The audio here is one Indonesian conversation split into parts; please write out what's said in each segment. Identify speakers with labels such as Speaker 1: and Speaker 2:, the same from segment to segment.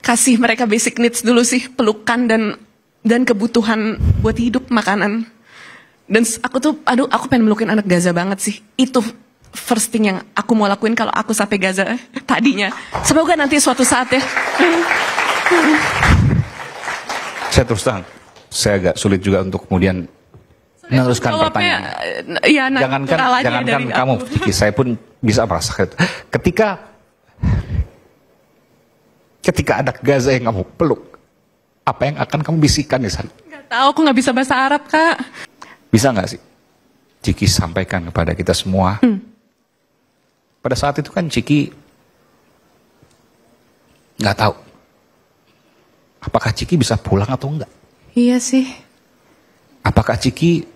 Speaker 1: kasih mereka basic needs dulu sih, pelukan dan kebutuhan buat hidup, makanan. Dan aku pengen melukin anak Gaza banget sih. Itu first thing yang aku mau lakuin kalau aku sampai Gaza tadinya. Semoga nanti suatu saat ya.
Speaker 2: Saya terus terang, saya agak sulit juga untuk kemudian meneruskan pertanyaan.
Speaker 1: Ya,
Speaker 2: jangankan kamu, Ciki, saya pun bisa merasakan itu. Ketika ada Gaza yang kamu peluk, apa yang akan kamu bisikan di sana?
Speaker 1: Gak tahu, aku nggak bisa bahasa Arab, Kak.
Speaker 2: Bisa nggak sih Ciki sampaikan kepada kita semua? Pada saat itu kan Ciki nggak tahu apakah Ciki bisa pulang atau enggak.
Speaker 1: Iya sih.
Speaker 2: Apakah Ciki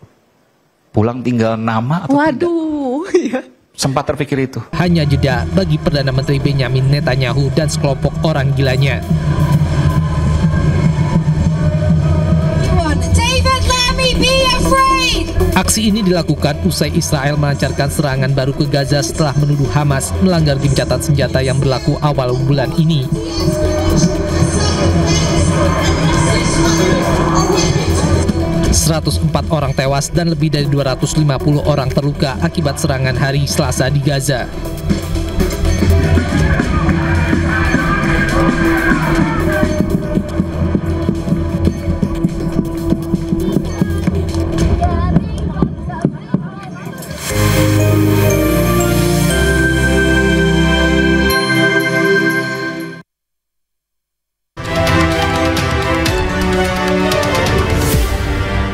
Speaker 2: pulang tinggal nama atau tidak?
Speaker 1: Waduh, iya.
Speaker 2: Sempat terpikir itu.
Speaker 3: Hanya jeda bagi Perdana Menteri Benjamin Netanyahu dan sekelompok orang gilanya. Aksi ini dilakukan usai Israel melancarkan serangan baru ke Gaza setelah menuduh Hamas melanggar gencatan senjata yang berlaku awal bulan ini. ...104 orang tewas dan lebih dari 250 orang terluka akibat serangan hari Selasa di Gaza.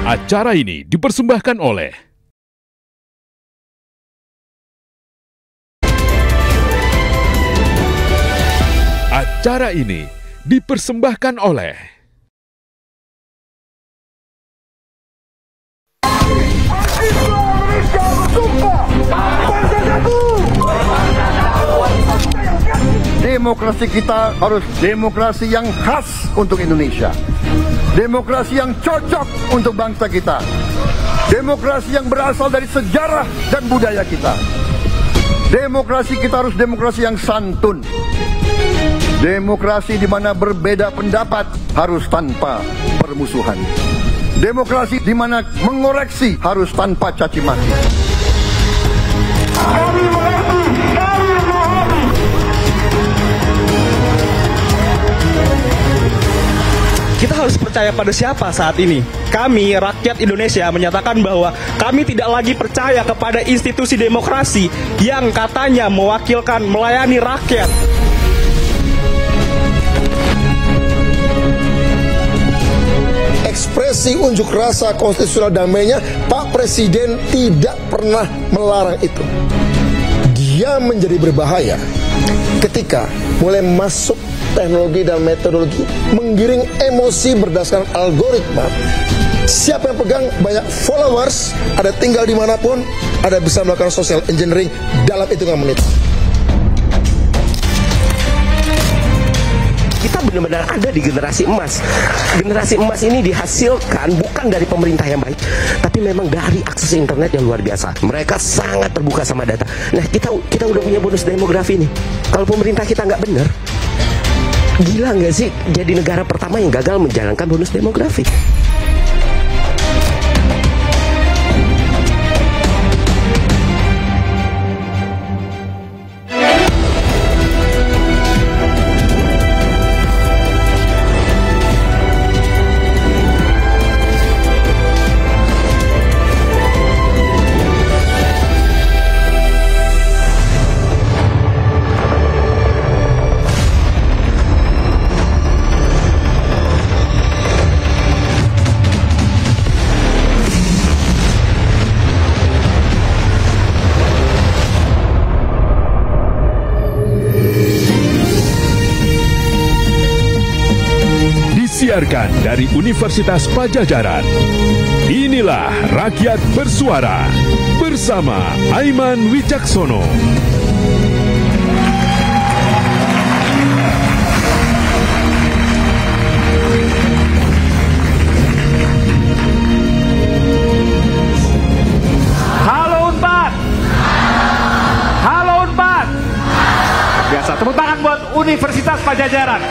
Speaker 4: Acara ini dipersembahkan oleh
Speaker 5: Demokrasi kita harus demokrasi yang khas untuk Indonesia. Demokrasi yang cocok untuk bangsa kita. Demokrasi yang berasal dari sejarah dan budaya kita. Demokrasi kita harus demokrasi yang santun. Demokrasi di mana berbeda pendapat harus tanpa permusuhan. Demokrasi di mana mengoreksi harus tanpa caci maki.
Speaker 6: Kita harus percaya pada siapa saat ini? Kami, rakyat Indonesia, menyatakan bahwa kami tidak lagi percaya kepada institusi demokrasi yang katanya mewakilkan, melayani rakyat.
Speaker 7: Ekspresi unjuk rasa konstitusional damainya, Pak Presiden tidak pernah melarang itu. Dia menjadi berbahaya ketika mulai masuk teknologi dan metodologi menggiring emosi berdasarkan algoritma. Siapa yang pegang banyak followers, ada tinggal dimanapun, ada bisa melakukan social engineering dalam hitungan menit.
Speaker 8: Kita benar-benar ada di generasi emas. Generasi emas ini dihasilkan bukan dari pemerintah yang baik, tapi memang dari akses internet yang luar biasa. Mereka sangat terbuka sama data. Nah, kita udah punya bonus demografi nih. Kalau pemerintah kita nggak benar, gila nggak sih jadi negara pertama yang gagal menjalankan bonus demografi?
Speaker 4: Disiarkan dari Universitas Padjadjaran. Inilah Rakyat Bersuara bersama Aiman Wicaksono.
Speaker 9: Halo Unpad. Halo Unpad. Biasa tepuk tangan buat Universitas Padjadjaran.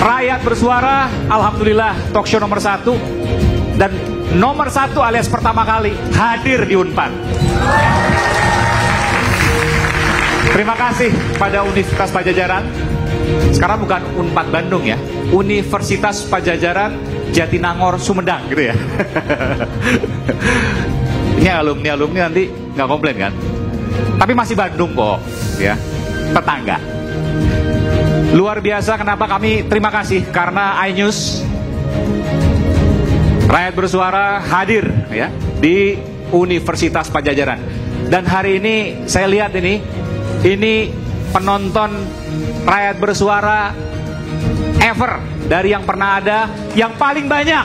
Speaker 9: Rakyat Bersuara, alhamdulillah talk show nomor 1 dan nomor 1 alias pertama kali hadir di Unpad. Terima kasih pada Universitas Padjadjaran. Sekarang bukan Unpad Bandung ya, Universitas Padjadjaran Jatinangor Sumedang gitu ya. Ini alumni nanti nggak komplain kan? Tapi masih Bandung kok, ya, tetangga. Luar biasa, kenapa kami terima kasih? Karena iNews, Rakyat Bersuara hadir ya di Universitas Padjadjaran. Dan hari ini saya lihat ini penonton Rakyat Bersuara ever dari yang pernah ada, yang paling banyak.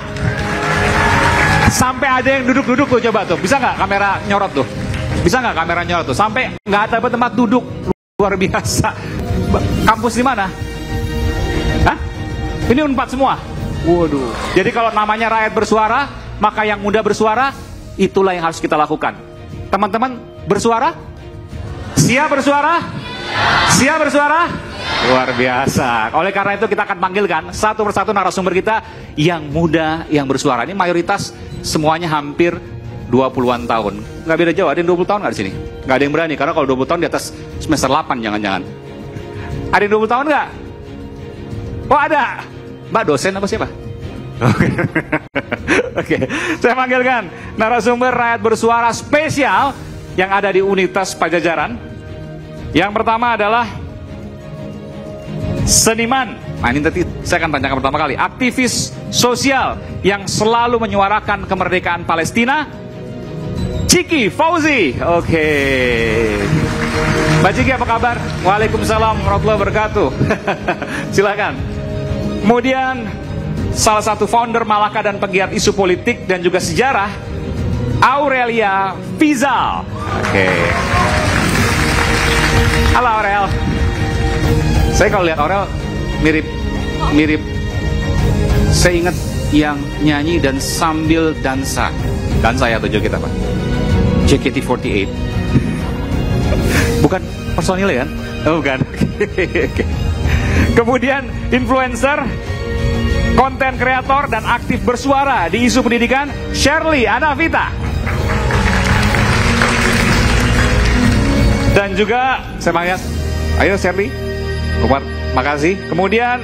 Speaker 9: Sampai ada yang duduk-duduk tuh, coba tuh, bisa nggak kamera nyorot tuh? Bisa nggak kamera nyorot tuh? Sampai nggak ada tempat duduk, luar biasa. Kampus di mana? Hah? Ini Unpad semua? Waduh. Jadi kalau namanya Rakyat Bersuara, maka yang muda bersuara, itulah yang harus kita lakukan. Teman-teman bersuara? Siap bersuara? Siap bersuara? Luar biasa. Oleh karena itu kita akan panggilkan satu persatu narasumber kita yang muda, yang bersuara. Ini mayoritas semuanya hampir 20-an tahun. Nggak beda jauh, ada yang 20 tahun nggak di sini? Nggak ada yang berani, karena kalau 20 tahun di atas semester 8 jangan-jangan. Ada yang 20 tahun nggak? Oh ada. Mbak dosen apa siapa? Oke. Saya panggilkan narasumber Rakyat Bersuara spesial yang ada di Universitas Padjadjaran. Yang pertama adalah seniman. Nah ini tadi saya akan tanyakan pertama kali. Aktivis sosial yang selalu menyuarakan kemerdekaan Palestina, Ciki Fauzi. Oke. Mbak Ciki apa kabar? Waalaikumsalam warahmatullahi wabarakatuh. Silakan. Kemudian salah satu founder Malaka dan pegiat isu politik dan juga sejarah, Aurelia Fizal. Oke. Halo Aurel. Saya kalau lihat Aurel mirip saya ingat yang nyanyi dan sambil dansa ya tuh joget apa? JKT48. Bukan personilnya kan? Oh bukan. Kemudian influencer, konten kreator dan aktif bersuara di isu pendidikan, Shirley Anavita. Dan juga saya panggil, ayo Shirley, makasih. Kemudian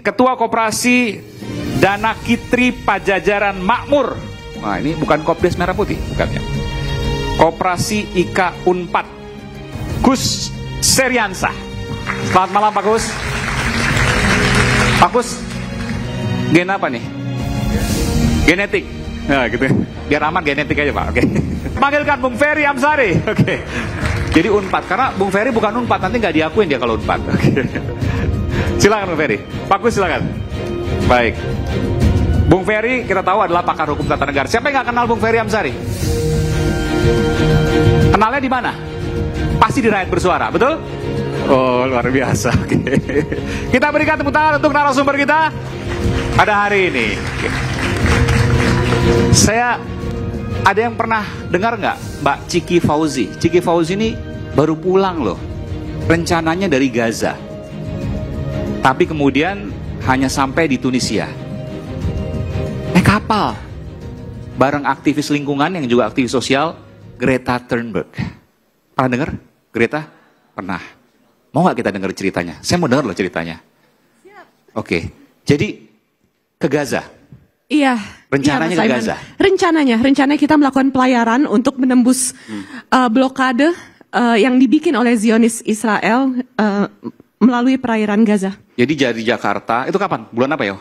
Speaker 9: Ketua Koperasi Dana Kitri Padjadjaran Makmur. Nah ini bukan Kopdes Merah Putih, bukan ya. Koperasi IKA Unpad, Gus Seriansah. Selamat malam Pak Gus. Pak Gus, gen apa nih? Genetik. Nah gitu, biar aman genetik aja Pak. Oke. Panggilkan Bung Ferry Amsari. Oke. Jadi Unpad, karena Bung Ferry bukan Unpad, nanti nggak diakuin dia kalau Unpad. Oke. Silakan Bung Ferry. Pak Gus silakan. Baik. Bung Ferry kita tahu adalah pakar hukum tata negara. Siapa yang nggak kenal Bung Ferry Amsari? Kenalnya di mana? Pasti di Rakyat Bersuara, betul? Oh luar biasa. Oke. Kita berikan tepuk tangan untuk narasumber kita pada hari ini. Oke. Saya ada yang pernah dengar nggak Mbak Ciki Fauzi? Ciki Fauzi ini baru pulang loh. Rencananya dari Gaza, tapi kemudian hanya sampai di Tunisia. Naik kapal bareng aktivis lingkungan yang juga aktivis sosial, Greta Thunberg. Pernah dengar Greta? Pernah. Mau nggak kita dengar ceritanya? Saya mau dengar loh ceritanya. Oke. Jadi ke Gaza.
Speaker 1: Iya.
Speaker 9: Rencananya ke Gaza.
Speaker 1: Rencananya kita melakukan pelayaran untuk menembus blokade yang dibikin oleh Zionis Israel melalui perairan Gaza.
Speaker 9: Jadi dari Jakarta itu kapan? Bulan apa ya?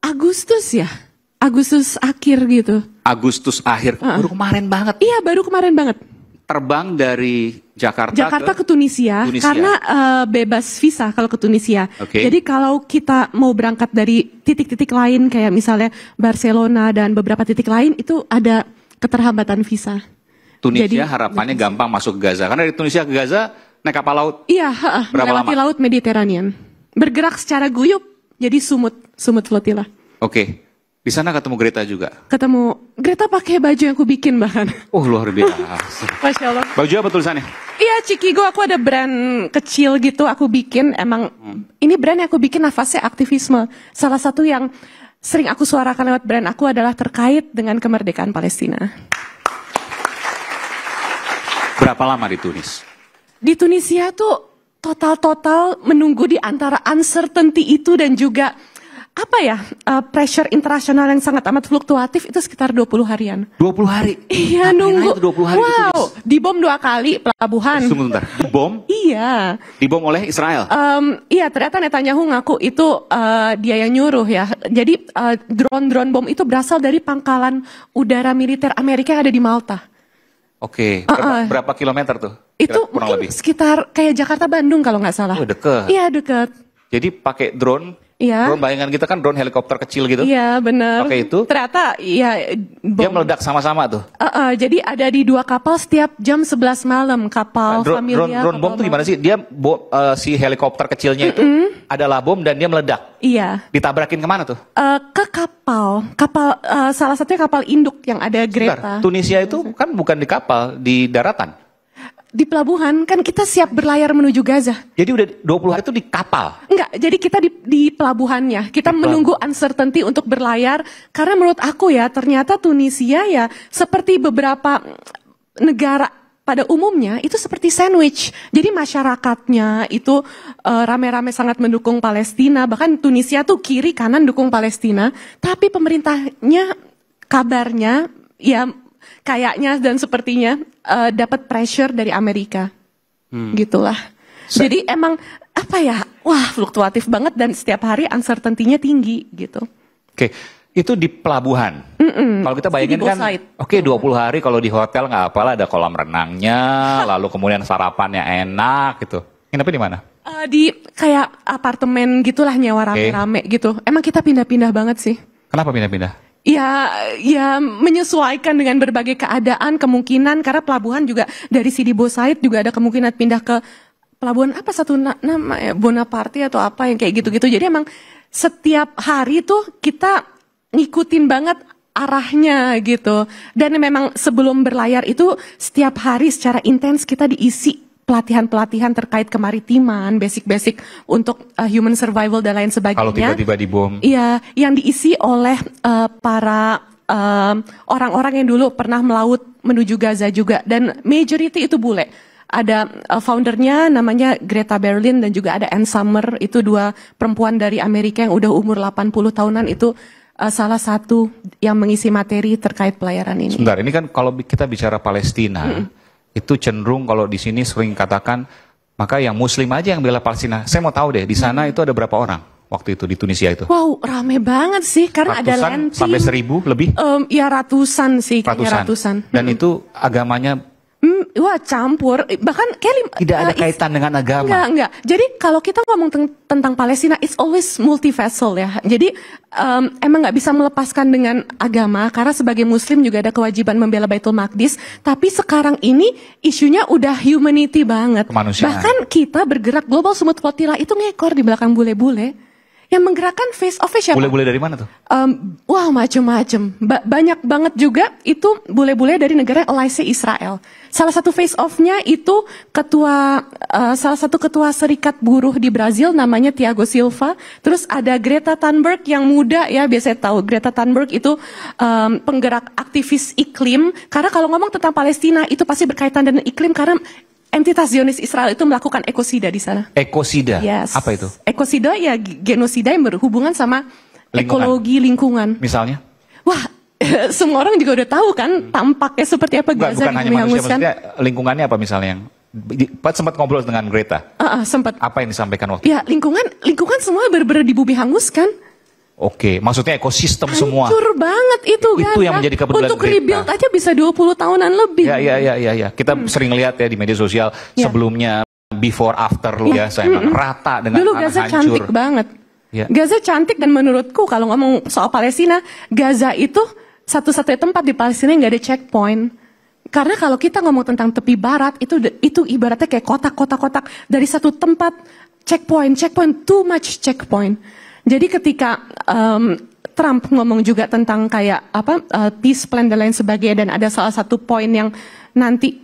Speaker 1: Agustus ya. Agustus akhir gitu.
Speaker 9: Agustus akhir. Baru kemarin banget.
Speaker 1: Iya, baru kemarin banget.
Speaker 9: Terbang dari Jakarta
Speaker 1: ke Tunisia. Karena bebas visa kalau ke Tunisia.
Speaker 9: Okay.
Speaker 1: Jadi kalau kita mau berangkat dari titik-titik lain kayak misalnya Barcelona dan beberapa titik lain itu ada keterhambatan visa.
Speaker 9: Tunisia
Speaker 1: Jadi,
Speaker 9: harapannya gampang masuk ke Gaza. Karena dari Tunisia ke Gaza naik kapal laut.
Speaker 1: Iya, melewati laut Mediterranean. Bergerak secara guyup jadi sumut flotilla.
Speaker 9: Oke.
Speaker 2: Di sana ketemu Greta juga.
Speaker 1: Ketemu Greta pakai baju yang aku bikin bahkan.
Speaker 2: Luar biasa.
Speaker 1: Masya Allah.
Speaker 2: Baju apa tulisannya?
Speaker 1: Iya, Cikigo, aku ada brand kecil gitu aku bikin. Emang ini brand yang aku bikin nafasnya aktivisme. Salah satu yang sering aku suarakan lewat brand aku adalah terkait dengan kemerdekaan Palestina.
Speaker 2: Berapa lama di Tunis?
Speaker 1: Di Tunisia tuh total menunggu di antara uncertainty itu dan juga pressure internasional yang sangat amat fluktuatif itu sekitar 20 harian.
Speaker 2: 20 hari?
Speaker 1: Iya,
Speaker 2: Ngapain
Speaker 1: nunggu.
Speaker 2: aja tuh 20 hari di Tunis?
Speaker 1: Dibom 2 kali pelabuhan.
Speaker 2: Tunggu bentar, dibom?
Speaker 1: Iya.
Speaker 2: Dibom oleh Israel?
Speaker 1: Iya, ternyata Netanyahu ngaku itu dia yang nyuruh ya. Jadi drone bom itu berasal dari pangkalan udara militer Amerika yang ada di Malta.
Speaker 2: Oke, berapa kilometer tuh?
Speaker 1: Itu
Speaker 2: kurang
Speaker 1: mungkin
Speaker 2: lebih.
Speaker 1: sekitar kayak Jakarta Bandung kalau nggak salah.
Speaker 2: Oh, deket.
Speaker 1: Iya, deket.
Speaker 2: Jadi pakai drone.
Speaker 1: Iya.
Speaker 2: Drone bayangan kita kan drone helikopter kecil gitu.
Speaker 1: Iya, benar.
Speaker 2: Pakai itu.
Speaker 1: Ternyata ya
Speaker 2: Dia meledak sama-sama tuh.
Speaker 1: Jadi ada di 2 kapal setiap jam 11 malam, kapal familia.
Speaker 2: Drone bom tuh gimana sih? Dia si helikopter kecilnya itu adalah bom dan dia meledak.
Speaker 1: Iya.
Speaker 2: Ditabrakin kemana tuh?
Speaker 1: Ke kapal salah satunya kapal induk yang ada Greta.
Speaker 2: Tunisia itu kan bukan di kapal, di daratan.
Speaker 1: Di pelabuhan kan kita siap berlayar menuju Gaza.
Speaker 2: Jadi udah 20 hari itu di kapal?
Speaker 1: Enggak, jadi kita di pelabuhannya. Kita menunggu uncertainty untuk berlayar. Karena menurut aku ya, ternyata Tunisia ya seperti beberapa negara pada umumnya itu seperti sandwich. Jadi masyarakatnya itu rame-rame sangat mendukung Palestina. Bahkan Tunisia tuh kiri kanan dukung Palestina. Tapi pemerintahnya kabarnya ya kayaknya dan sepertinya dapat pressure dari Amerika. Gitulah. Jadi emang fluktuatif banget dan setiap hari uncertainty-nya tinggi gitu.
Speaker 2: Oke, itu di pelabuhan. Kalau kita bayangin kan, 20 hari kalau di hotel nggak apalah, ada kolam renangnya, lalu kemudian sarapannya enak gitu. Nginepnya di mana?
Speaker 1: Di kayak apartemen gitulah, nyewa rame-rame gitu. Emang kita pindah-pindah banget sih.
Speaker 2: Kenapa pindah-pindah?
Speaker 1: Ya menyesuaikan dengan berbagai keadaan, kemungkinan, karena pelabuhan juga dari Sidi Bosaid juga ada kemungkinan pindah ke pelabuhan nama ya, Bonaparte atau apa yang kayak gitu-gitu. Jadi emang setiap hari tuh kita ngikutin banget arahnya gitu. Dan memang sebelum berlayar itu setiap hari secara intens kita diisi pelatihan-pelatihan terkait kemaritiman, basic-basic untuk human survival dan lain sebagainya.
Speaker 2: Kalau tiba-tiba dibom.
Speaker 1: Iya, yang diisi oleh para orang-orang yang dulu pernah melaut menuju Gaza juga. Dan majority itu bule. Ada foundernya namanya Greta Berlin dan juga ada Ann Summer. Itu 2 perempuan dari Amerika yang udah umur 80 tahunan itu salah satu yang mengisi materi terkait pelayaran ini.
Speaker 2: Sebentar, ini kan kalau kita bicara Palestina, itu cenderung kalau di sini sering katakan, maka yang Muslim aja yang bela Palestina. Saya mau tahu deh, di sana itu ada berapa orang waktu itu di Tunisia itu?
Speaker 1: Wow, rame banget sih, karena ada land team.
Speaker 2: Sampai 1000 lebih?
Speaker 1: Ya ratusan sih, kayaknya ratusan.
Speaker 2: Dan itu agamanya?
Speaker 1: Wah, campur. Bahkan
Speaker 2: tidak ada kaitan dengan agama.
Speaker 1: Enggak. Jadi kalau kita ngomong tentang Palestina, it's always multi-faceted ya. Jadi emang nggak bisa melepaskan dengan agama, karena sebagai Muslim juga ada kewajiban membela Baitul Maqdis. Tapi sekarang ini isunya udah humanity banget.
Speaker 2: Kemanusiaan.
Speaker 1: Bahkan kita bergerak global Sumut Flotilla itu ngekor di belakang bule-bule. Yang menggerakkan face off siapa?
Speaker 2: Bule-bule dari mana tuh?
Speaker 1: Wah, macem-macem. Banyak banget juga itu bule-bule dari negara alliance Israel. Salah satu face off-nya itu salah satu ketua serikat buruh di Brazil namanya Thiago Silva. Terus ada Greta Thunberg yang muda ya, biasanya tahu Greta Thunberg itu penggerak aktivis iklim. Karena kalau ngomong tentang Palestina itu pasti berkaitan dengan iklim karena entitas Zionis Israel itu melakukan ekosida di sana.
Speaker 2: Ekosida?
Speaker 1: Yes.
Speaker 2: Apa itu?
Speaker 1: Ekosida ya genosida yang berhubungan sama ekologi lingkungan.
Speaker 2: Misalnya?
Speaker 1: Wah, semua orang juga udah tahu kan tampaknya seperti apa Gaza
Speaker 2: bukan hanya manusia,
Speaker 1: dihanguskan.
Speaker 2: maksudnya lingkungannya apa misalnya yang sempat ngobrol dengan Greta?
Speaker 1: Sempat.
Speaker 2: Apa yang disampaikan waktu?
Speaker 1: Ya lingkungan semua benar-benar di bumi hanguskan.
Speaker 2: Oke, maksudnya ekosistem semua.
Speaker 1: Hancur banget itu kan.
Speaker 2: Itu yang menjadi kepedulian
Speaker 1: Untuk rebuild aja bisa 20 tahunan lebih.
Speaker 2: Ya. Kita sering lihat ya di media sosial sebelumnya before after lu ya, saya rata dengan
Speaker 1: dulu Gaza
Speaker 2: hancur.
Speaker 1: Cantik banget. Ya. Gaza cantik dan menurutku kalau ngomong soal Palestina, Gaza itu satu-satunya tempat di Palestina yang nggak ada checkpoint. Karena kalau kita ngomong tentang tepi barat itu ibaratnya kayak kotak-kotak dari satu tempat checkpoint, too much checkpoint. Jadi ketika Trump ngomong juga tentang kayak peace plan dan lain sebagainya, dan ada salah satu poin yang nanti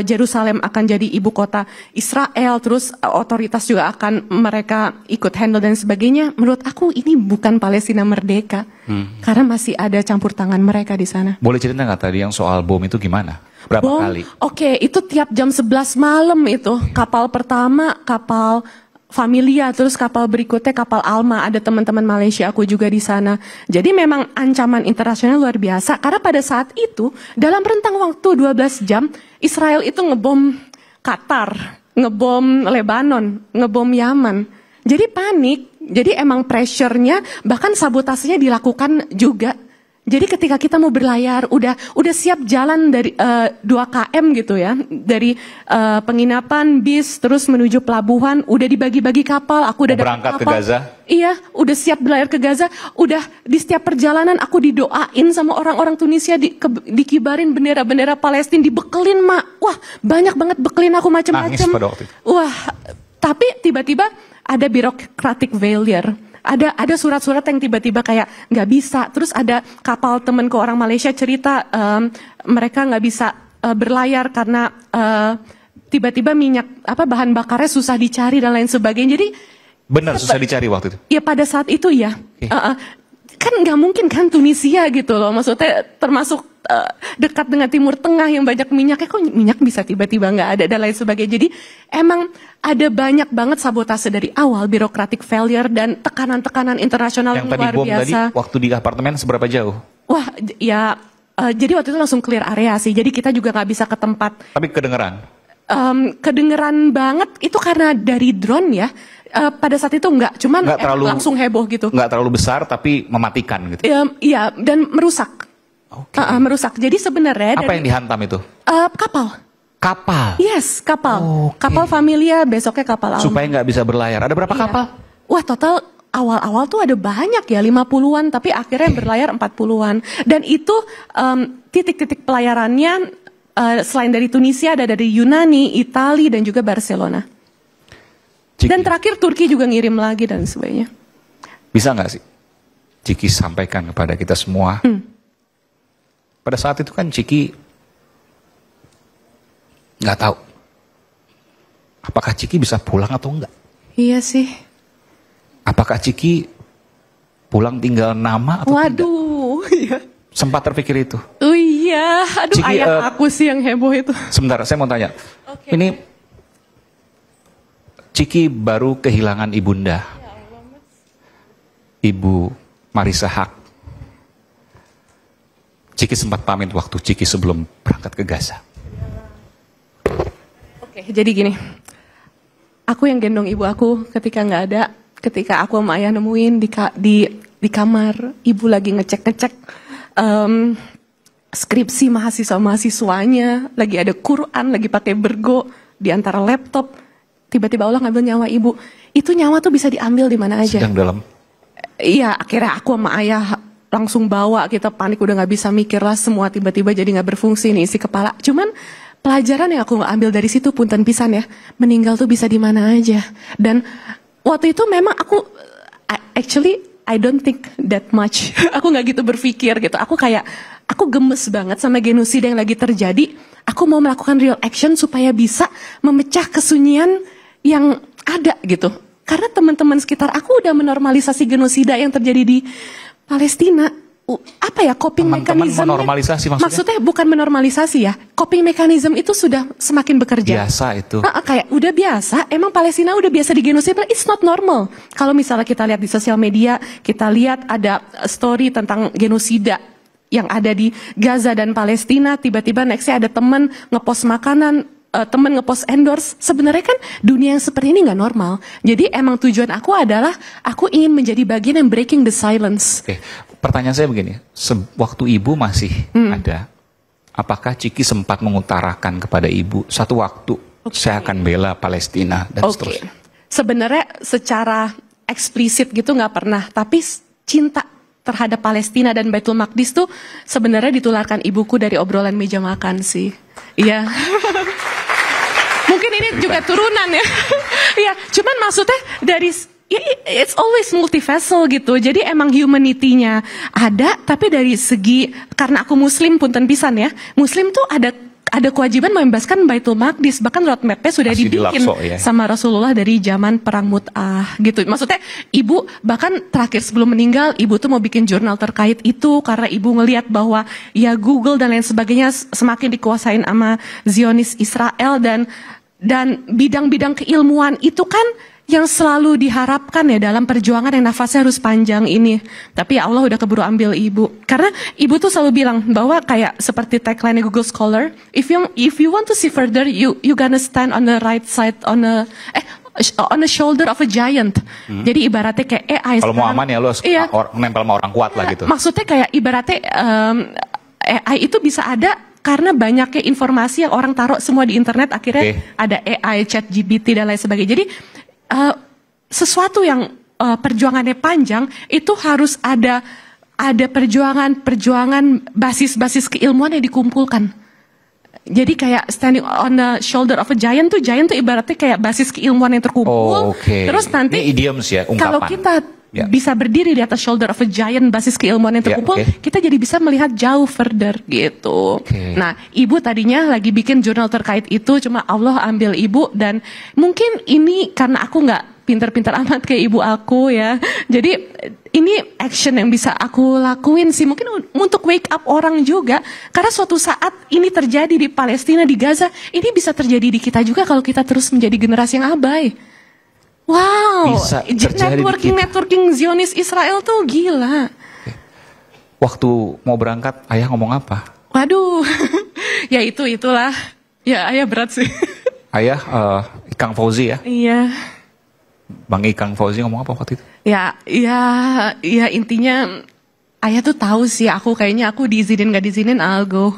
Speaker 1: Yerusalem akan jadi ibu kota Israel, terus otoritas juga akan mereka ikut handle dan sebagainya. Menurut aku ini bukan Palestina merdeka, karena masih ada campur tangan mereka di sana.
Speaker 2: Boleh cerita nggak tadi yang soal bom itu gimana? Berapa
Speaker 1: Bom,
Speaker 2: kali?
Speaker 1: Oke, itu tiap jam 11 malam itu. Kapal pertama, kapal Familia, terus kapal berikutnya kapal Alma. Ada teman-teman Malaysia aku juga di sana. Jadi memang ancaman internasional luar biasa. Karena pada saat itu, dalam rentang waktu 12 jam, Israel itu ngebom Qatar, ngebom Lebanon, ngebom Yaman. Jadi panik. Jadi emang pressure-nya, bahkan sabotasenya dilakukan juga. Jadi ketika kita mau berlayar, udah siap jalan dari 2 km gitu ya, dari penginapan, bis, terus menuju pelabuhan, udah dibagi-bagi kapal, aku udah
Speaker 2: berangkat
Speaker 1: kapal.
Speaker 2: ke Gaza?
Speaker 1: Iya, udah siap berlayar ke Gaza, udah di setiap perjalanan aku didoain sama orang-orang Tunisia, dikibarin bendera-bendera Palestina, dibekelin mak, wah banyak banget bekelin aku macam-macam.
Speaker 2: Nangis pada waktu itu.
Speaker 1: Wah, tapi tiba-tiba ada bureaucratic failure. Ada surat-surat yang tiba-tiba kayak nggak bisa. Terus ada kapal temenku orang Malaysia cerita mereka nggak bisa berlayar karena tiba-tiba bahan bakarnya susah dicari dan lain sebagainya. Jadi
Speaker 2: benar susah dicari waktu itu.
Speaker 1: Ya pada saat itu ya. Kan nggak mungkin kan Tunisia gitu loh. Maksudnya termasuk dekat dengan Timur Tengah yang banyak minyaknya, kok minyak bisa tiba-tiba nggak ada dan lain sebagainya. Jadi emang ada banyak banget sabotase dari awal, bureaucratic failure dan tekanan-tekanan internasional yang luar
Speaker 2: bom
Speaker 1: biasa.
Speaker 2: Tadi waktu di apartemen seberapa jauh?
Speaker 1: Wah ya jadi waktu itu langsung clear area sih. Jadi kita juga nggak bisa ke tempat.
Speaker 2: Tapi kedengeran?
Speaker 1: Kedengeran banget itu karena dari drone ya. Pada saat itu enggak, cuman langsung heboh gitu.
Speaker 2: Enggak terlalu besar tapi mematikan gitu.
Speaker 1: Iya, dan merusak. Merusak. Jadi sebenarnya
Speaker 2: apa yang dihantam itu?
Speaker 1: Kapal.
Speaker 2: Kapal?
Speaker 1: Yes, kapal. Kapal Familia, besoknya kapal Alma.
Speaker 2: Supaya nggak bisa berlayar. Ada berapa kapal?
Speaker 1: Wah, total awal-awal tuh ada banyak ya, 50-an, tapi akhirnya berlayar 40-an. Dan itu titik-titik pelayarannya selain dari Tunisia ada dari Yunani, Italia dan juga Barcelona. Dan terakhir Turki juga ngirim lagi dan sebagainya.
Speaker 2: Bisa nggak sih Ciki sampaikan kepada kita semua? Pada saat itu kan Ciki nggak tahu apakah Ciki bisa pulang atau enggak.
Speaker 1: Iya sih.
Speaker 2: Apakah Ciki pulang tinggal nama atau
Speaker 1: Waduh, iya.
Speaker 2: Sempat terpikir itu?
Speaker 1: Oh iya, aduh Ciki, ayah aku sih yang heboh itu.
Speaker 2: Sebentar, saya mau tanya. Ini Ciki baru kehilangan ibunda, Ibu Marissa Haque. Ciki sempat pamit waktu Ciki sebelum berangkat ke Gaza.
Speaker 1: Oke, jadi gini. Aku yang gendong ibu aku ketika nggak ada. Ketika aku sama ayah nemuin di kamar, ibu lagi ngecek-ngecek skripsi mahasiswa-mahasiswanya, lagi ada Quran, lagi pakai bergo di antara laptop. Tiba-tiba Allah ngambil nyawa ibu. Itu nyawa tuh bisa diambil di mana aja.
Speaker 2: Sedang dalam.
Speaker 1: Iya, akhirnya aku sama ayah langsung bawa, kita panik udah nggak bisa mikir lah, semua tiba-tiba jadi nggak berfungsi nih isi kepala. Cuman pelajaran yang aku ambil dari situ punten pisan ya, meninggal tuh bisa di mana aja. Dan waktu itu memang aku actually I don't think that much. Aku nggak gitu berpikir gitu. Aku gemes banget sama genosida yang lagi terjadi. Aku mau melakukan real action supaya bisa memecah kesunyian yang ada gitu. Karena teman-teman sekitar aku udah menormalisasi genosida yang terjadi di Palestina. Apa ya, coping mechanism?
Speaker 2: Menormalisasi maksudnya?
Speaker 1: Maksudnya bukan menormalisasi ya. Coping mechanism itu sudah semakin bekerja.
Speaker 2: Biasa itu.
Speaker 1: Kayak udah biasa, emang Palestina udah biasa digenosida, it's not normal. Kalau misalnya kita lihat di sosial media, kita lihat ada story tentang genosida yang ada di Gaza dan Palestina, tiba-tiba nextnya ada temen ngepost makanan, temen ngepost endorse. Sebenarnya kan dunia yang seperti ini nggak normal. Jadi emang tujuan aku adalah aku ingin menjadi bagian yang breaking the silence.
Speaker 2: Oke. Pertanyaan saya begini, waktu ibu masih ada, apakah Ciki sempat mengutarakan kepada ibu satu waktu saya akan bela Palestina dan seterusnya?
Speaker 1: Sebenarnya secara eksplisit gitu nggak pernah, tapi cinta terhadap Palestina dan Baitul Maqdis tuh sebenarnya ditularkan ibuku dari obrolan meja makan sih. Iya. Mungkin ini juga turunan ya. Iya, cuman maksudnya it's always multifaceted gitu. Jadi emang humanity-nya ada, tapi dari segi, karena aku muslim punten pisan ya, muslim tuh ada kewajiban membebaskan Baitul Maqdis, bahkan roadmap-nya sudah
Speaker 2: Masih
Speaker 1: dibikin
Speaker 2: ya.
Speaker 1: sama Rasulullah dari zaman perang Mut'ah gitu. Maksudnya ibu bahkan terakhir sebelum meninggal, ibu tuh mau bikin jurnal terkait itu karena ibu ngelihat bahwa ya Google dan lain sebagainya semakin dikuasain sama Zionis Israel, dan bidang-bidang keilmuan itu kan yang selalu diharapkan ya dalam perjuangan yang nafasnya harus panjang ini. Tapi ya Allah udah keburu ambil ibu. Karena ibu tuh selalu bilang bahwa kayak seperti tagline Google Scholar, if you want to see further, you gonna stand on the right side on the shoulder of a giant. Jadi ibaratnya kayak AI.
Speaker 2: Kalau mau aman ya lu harus nempel sama orang kuat lah gitu.
Speaker 1: Maksudnya kayak ibaratnya AI itu bisa ada karena banyaknya informasi yang orang taruh semua di internet, akhirnya ada AI, ChatGPT dan lain sebagainya. Jadi sesuatu yang perjuangannya panjang itu harus ada perjuangan basis keilmuan yang dikumpulkan. Jadi kayak standing on the shoulder of a giant tuh ibaratnya kayak basis keilmuan yang terkumpul. Terus nanti
Speaker 2: ini idioms ya, ungkapan.
Speaker 1: Kalau kita bisa berdiri di atas shoulder of a giant, basis keilmuan yang terkumpul, kita jadi bisa melihat jauh further gitu. Nah, ibu tadinya lagi bikin jurnal terkait itu, cuma Allah ambil ibu, dan mungkin ini karena aku nggak pintar-pintar amat kayak ibu aku ya. Jadi ini action yang bisa aku lakuin sih, mungkin untuk wake up orang juga, karena suatu saat ini terjadi di Palestina, di Gaza, ini bisa terjadi di kita juga kalau kita terus menjadi generasi yang abai. Wow, networking Zionis Israel tuh gila.
Speaker 2: Waktu mau berangkat, ayah ngomong apa?
Speaker 1: Waduh, ya itulah. Ya ayah berat sih.
Speaker 2: Ayah, Ikang Fauzi ya?
Speaker 1: Iya.
Speaker 2: Bang Ikang Fauzi ngomong apa waktu itu?
Speaker 1: Ya intinya ayah tuh tahu sih kayaknya aku diizinin gak diizinin I'll go.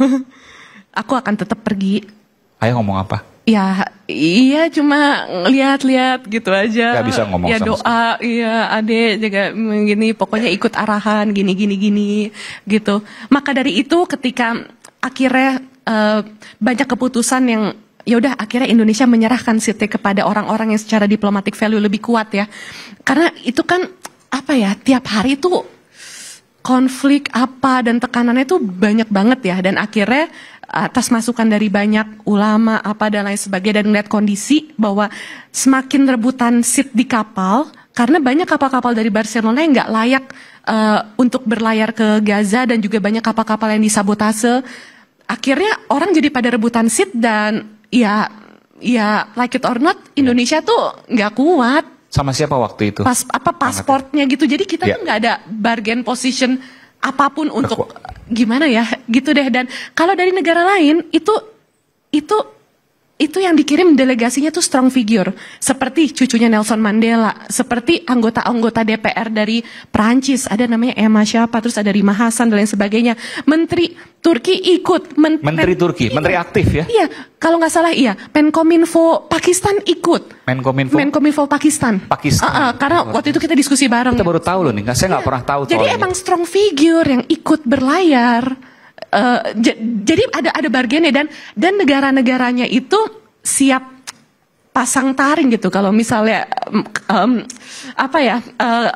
Speaker 1: Aku akan tetap pergi.
Speaker 2: Ayah ngomong apa?
Speaker 1: Ya, iya cuma lihat-lihat gitu aja.
Speaker 2: Gak bisa ngomong
Speaker 1: ya
Speaker 2: sama
Speaker 1: doa, iya adek juga gini, pokoknya ikut arahan gini gitu. Maka dari itu ketika akhirnya banyak keputusan yang ya udah akhirnya Indonesia menyerahkan seatnya kepada orang-orang yang secara diplomatic value lebih kuat ya. Karena itu kan tiap hari tuh konflik dan tekanannya tuh banyak banget ya, dan akhirnya atas masukan dari banyak ulama dan lain sebagainya, dan melihat kondisi bahwa semakin rebutan seat di kapal karena banyak kapal-kapal dari Barcelona yang nggak layak untuk berlayar ke Gaza, dan juga banyak kapal-kapal yang disabotase. Akhirnya orang jadi pada rebutan seat, dan ya like it or not Indonesia tuh nggak kuat.
Speaker 2: Sama siapa waktu itu?
Speaker 1: Pasportnya gitu. Jadi kita tuh nggak ada bargain position apapun untuk gimana ya gitu deh. Dan kalau dari negara lain itu yang dikirim delegasinya tuh strong figure, seperti cucunya Nelson Mandela, seperti anggota-anggota DPR dari Prancis, ada namanya Emma siapa, terus ada Rima Hasan dan lain sebagainya. Menteri Turki ikut,
Speaker 2: Menteri Turki, menteri aktif ya?
Speaker 1: Iya, kalau nggak salah iya. Menkominfo Pakistan ikut. Menkominfo Pakistan. Karena waktu itu kita diskusi bareng.
Speaker 2: Kita baru tahu loh nih, saya nggak pernah tahu.
Speaker 1: Jadi emang strong figure yang ikut berlayar. Jadi ada bargainnya, dan negara-negaranya itu siap pasang taring gitu kalau misalnya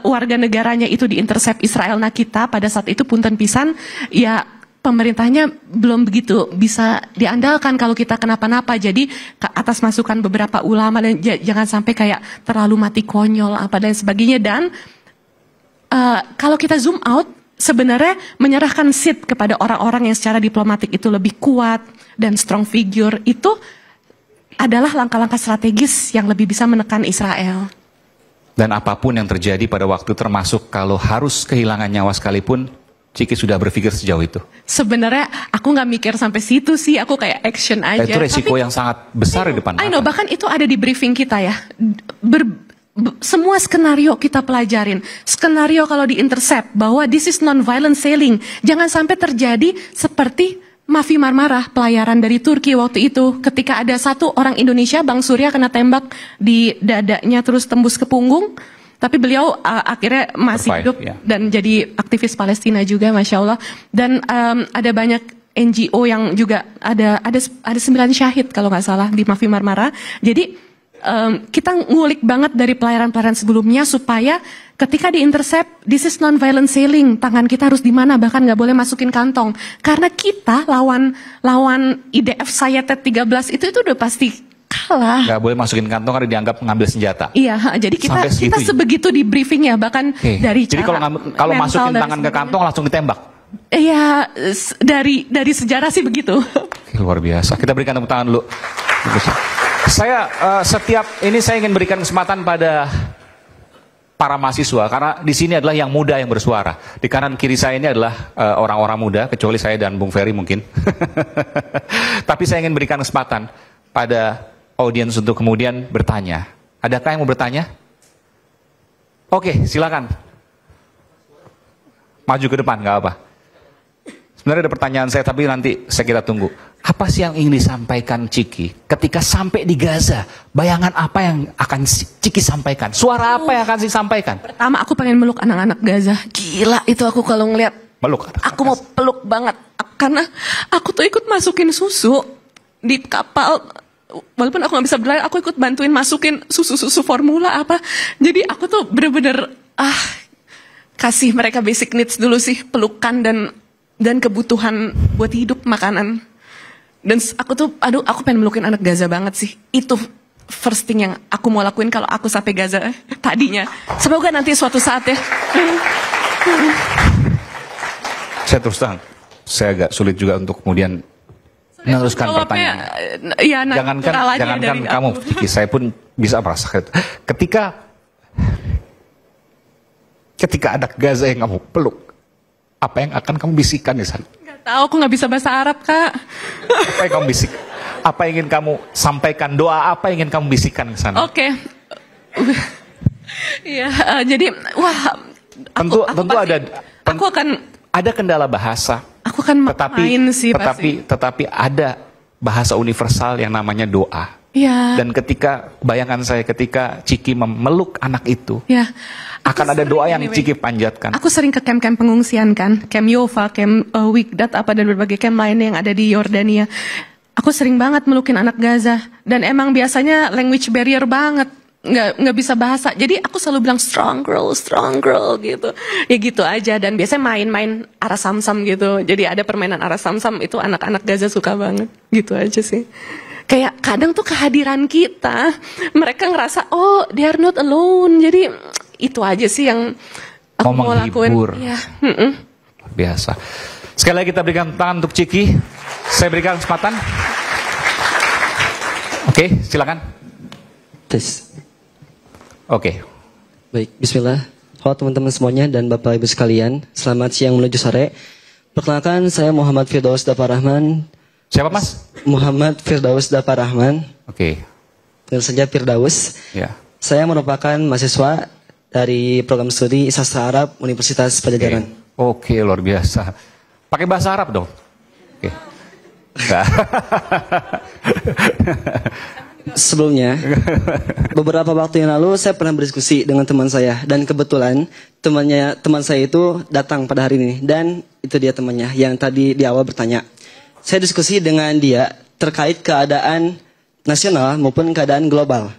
Speaker 1: warga negaranya itu diintercept Israel. Nah kita pada saat itu punten pisan ya, pemerintahnya belum begitu bisa diandalkan kalau kita kenapa-napa. Jadi atas masukan beberapa ulama, dan jangan sampai kayak terlalu mati konyol dan sebagainya. Dan kalau kita zoom out, sebenarnya menyerahkan seat kepada orang-orang yang secara diplomatik itu lebih kuat dan strong figure itu adalah langkah-langkah strategis yang lebih bisa menekan Israel.
Speaker 2: Dan apapun yang terjadi pada waktu, termasuk kalau harus kehilangan nyawa sekalipun, Ciki sudah berpikir sejauh itu?
Speaker 1: Sebenarnya aku nggak mikir sampai situ sih, aku kayak action aja.
Speaker 2: Itu resiko yang sangat besar di depan.
Speaker 1: I know, bahkan itu ada di briefing kita ya. Semua skenario kita pelajarin. Skenario kalau di-intercept bahwa this is non-violent sailing. Jangan sampai terjadi seperti Mafi Marmarah, pelayaran dari Turki waktu itu. Ketika ada satu orang Indonesia, Bang Surya, kena tembak di dadanya terus tembus ke punggung. Tapi beliau akhirnya masih hidup dan jadi aktivis Palestina juga, Masya Allah. Dan ada banyak NGO yang juga ada 9 syahid kalau nggak salah di Mafi Marmarah. Jadi kita ngulik banget dari pelayaran-pelayaran sebelumnya supaya ketika di-intercept, this is non-violent sailing, tangan kita harus di mana, bahkan nggak boleh masukin kantong. Karena kita lawan IDF Sayatet 13 itu udah pasti kalah.
Speaker 2: Nggak boleh masukin kantong karena dianggap mengambil senjata.
Speaker 1: Iya, jadi kita sebegitu di briefing ya, bahkan dari
Speaker 2: jadi kalau masukin tangan ke kantong langsung ditembak.
Speaker 1: Iya, dari sejarah sih begitu.
Speaker 2: Luar biasa. Kita berikan tepuk tangan dulu. Saya saya ingin berikan kesempatan pada para mahasiswa karena di sini adalah yang muda yang bersuara. Di kanan kiri saya ini adalah orang-orang muda, kecuali saya dan Bung Ferry mungkin. Tapi saya ingin berikan kesempatan pada audiens untuk kemudian bertanya. Adakah yang mau bertanya? Oke, silakan. Maju ke depan, nggak apa. Sebenarnya ada pertanyaan saya, tapi nanti kita tunggu. Apa sih yang ingin disampaikan Ciki ketika sampai di Gaza? Bayangan apa yang akan Ciki sampaikan? Suara apa yang akan Ciki sampaikan?
Speaker 1: Pertama, aku pengen meluk anak-anak Gaza. Gila itu aku kalau ngeliat.
Speaker 2: Meluk.
Speaker 1: Aku mau peluk banget. Karena aku tuh ikut masukin susu di kapal. Walaupun aku nggak bisa berlari, aku ikut bantuin masukin susu formula apa. Jadi aku tuh bener-bener kasih mereka basic needs dulu sih, pelukan dan kebutuhan buat hidup, makanan. Dan aku pengen melukin anak Gaza banget sih. Itu first thing yang aku mau lakuin kalau aku sampai Gaza tadinya. Semoga nanti suatu saat ya.
Speaker 2: Saya terus terang, saya agak sulit juga untuk kemudian meneruskan pertanyaan.
Speaker 1: Ya,
Speaker 2: jangankan kamu, Ciki, saya pun bisa merasakan. Ketika anak Gaza yang kamu peluk, apa yang akan kamu bisikan di sana?
Speaker 1: Gak tahu, aku nggak bisa bahasa Arab, Kak.
Speaker 2: Apa yang kamu bisik? Apa yang ingin kamu sampaikan? Doa apa yang ingin kamu bisikan ke sana?
Speaker 1: Oke. Iya, jadi
Speaker 2: tentu
Speaker 1: aku akan
Speaker 2: ada kendala bahasa.
Speaker 1: Aku akan main sih pasti.
Speaker 2: Tetapi ada bahasa universal yang namanya doa.
Speaker 1: Ya.
Speaker 2: Dan bayangan saya ketika Ciki memeluk anak itu,
Speaker 1: ya,
Speaker 2: akan ada doa yang Ciki panjatkan.
Speaker 1: Aku sering ke camp-camp pengungsian kan, camp Yofa, camp Wigdat, dan berbagai camp lainnya yang ada di Yordania. Aku sering banget melukin anak Gaza, dan emang biasanya language barrier banget, nggak bisa bahasa. Jadi aku selalu bilang strong girl gitu. Ya gitu aja, dan biasanya main-main arah samsam gitu. Jadi ada permainan arah samsam itu anak-anak Gaza suka banget, gitu aja sih. Kayak kadang tuh kehadiran kita, mereka ngerasa, oh they are not alone. Jadi itu aja sih yang aku mau lakuin. Ya.
Speaker 2: Biasa. Sekali lagi kita berikan tangan untuk Ciki. Saya berikan kesempatan. Oke, silakan.
Speaker 10: Tes.
Speaker 2: Oke.
Speaker 10: Baik, bismillah. Halo teman-teman semuanya dan Bapak Ibu sekalian. Selamat siang menuju sore. Perkenalkan, saya Muhammad Firdaus Daparahman.
Speaker 2: Siapa Mas?
Speaker 10: Muhammad Firdaus Daparahman.
Speaker 2: Oke.
Speaker 10: Benar saja Firdaus.
Speaker 2: Ya.
Speaker 10: Saya merupakan mahasiswa dari program studi Sastra Arab Universitas Pajajaran.
Speaker 2: Oke, luar biasa. Pakai bahasa Arab dong. Oke.
Speaker 10: Sebelumnya, beberapa waktu yang lalu saya pernah berdiskusi dengan teman saya dan kebetulan teman saya itu datang pada hari ini dan itu dia temannya yang tadi di awal bertanya. Saya diskusi dengan dia terkait keadaan nasional maupun keadaan global.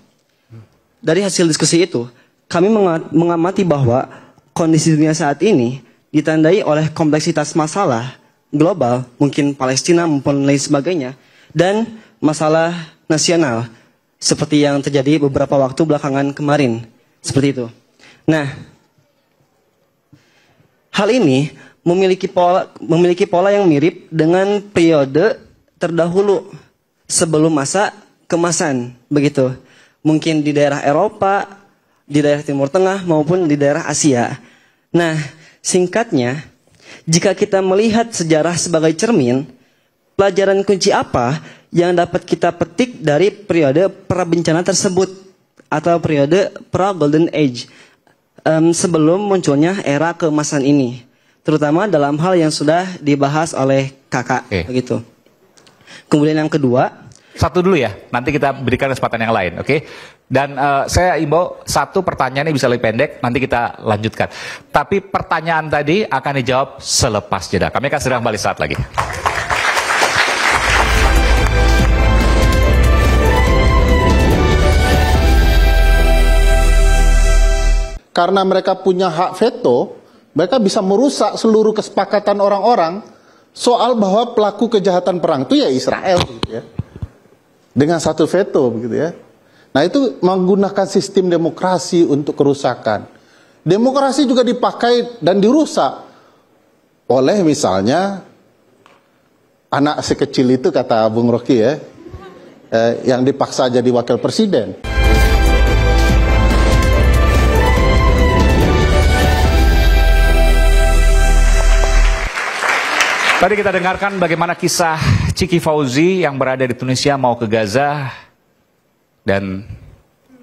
Speaker 10: Dari hasil diskusi itu, kami mengamati bahwa kondisi dunia saat ini ditandai oleh kompleksitas masalah global, mungkin Palestina maupun lain sebagainya, dan masalah nasional, seperti yang terjadi beberapa waktu belakangan kemarin. Seperti itu. Nah, hal ini memiliki pola yang mirip dengan periode terdahulu sebelum masa kemasan, begitu. Mungkin di daerah Eropa, di daerah Timur Tengah maupun di daerah Asia. Nah, singkatnya, jika kita melihat sejarah sebagai cermin, pelajaran kunci apa yang dapat kita petik dari periode prabencana tersebut atau periode pra-Golden Age sebelum munculnya era keemasan ini? Terutama dalam hal yang sudah dibahas oleh kakak, begitu. Kemudian yang kedua,
Speaker 2: satu dulu ya, nanti kita berikan kesempatan yang lain, oke? Dan saya imbau satu pertanyaannya bisa lebih pendek, nanti kita lanjutkan. Tapi pertanyaan tadi akan dijawab selepas jeda. Kami akan segera kembali saat lagi.
Speaker 11: karena mereka punya hak veto, mereka bisa merusak seluruh kesepakatan orang-orang soal bahwa pelaku kejahatan perang itu ya Israel, gitu ya. Dengan satu veto, begitu ya. Nah, itu menggunakan sistem demokrasi untuk kerusakan. Demokrasi juga dipakai dan dirusak oleh misalnya anak sekecil itu, kata Bung Rocky ya, yang dipaksa jadi wakil presiden.
Speaker 2: Tadi kita dengarkan bagaimana kisah Ciki Fauzi yang berada di Tunisia mau ke Gaza dan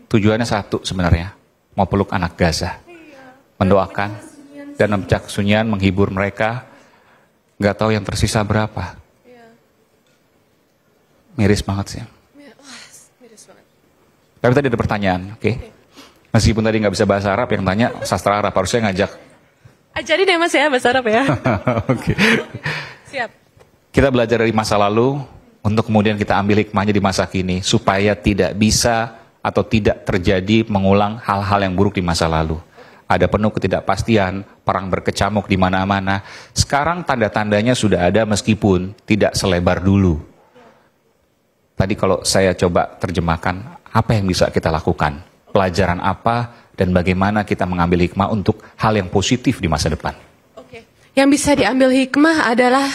Speaker 2: tujuannya satu sebenarnya, mau peluk anak Gaza, mendoakan dan memecah kesunyian, menghibur mereka. Nggak tahu yang tersisa berapa. Miris banget sih. Tapi tadi ada pertanyaan, oke? Meskipun tadi nggak bisa bahasa Arab, yang tanya sastra Arab, harusnya ngajak.
Speaker 1: Ajarin ya Mas ya bahasa Arab ya.
Speaker 2: Oke.
Speaker 1: Siap.
Speaker 2: Kita belajar dari masa lalu untuk kemudian kita ambil hikmahnya di masa kini supaya tidak bisa atau tidak terjadi mengulang hal-hal yang buruk di masa lalu. Ada penuh ketidakpastian, perang berkecamuk di mana-mana. Sekarang tanda-tandanya sudah ada meskipun tidak selebar dulu. Tadi kalau saya coba terjemahkan, apa yang bisa kita lakukan? Pelajaran apa dan bagaimana kita mengambil hikmah untuk hal yang positif di masa depan?
Speaker 1: Yang bisa diambil hikmah adalah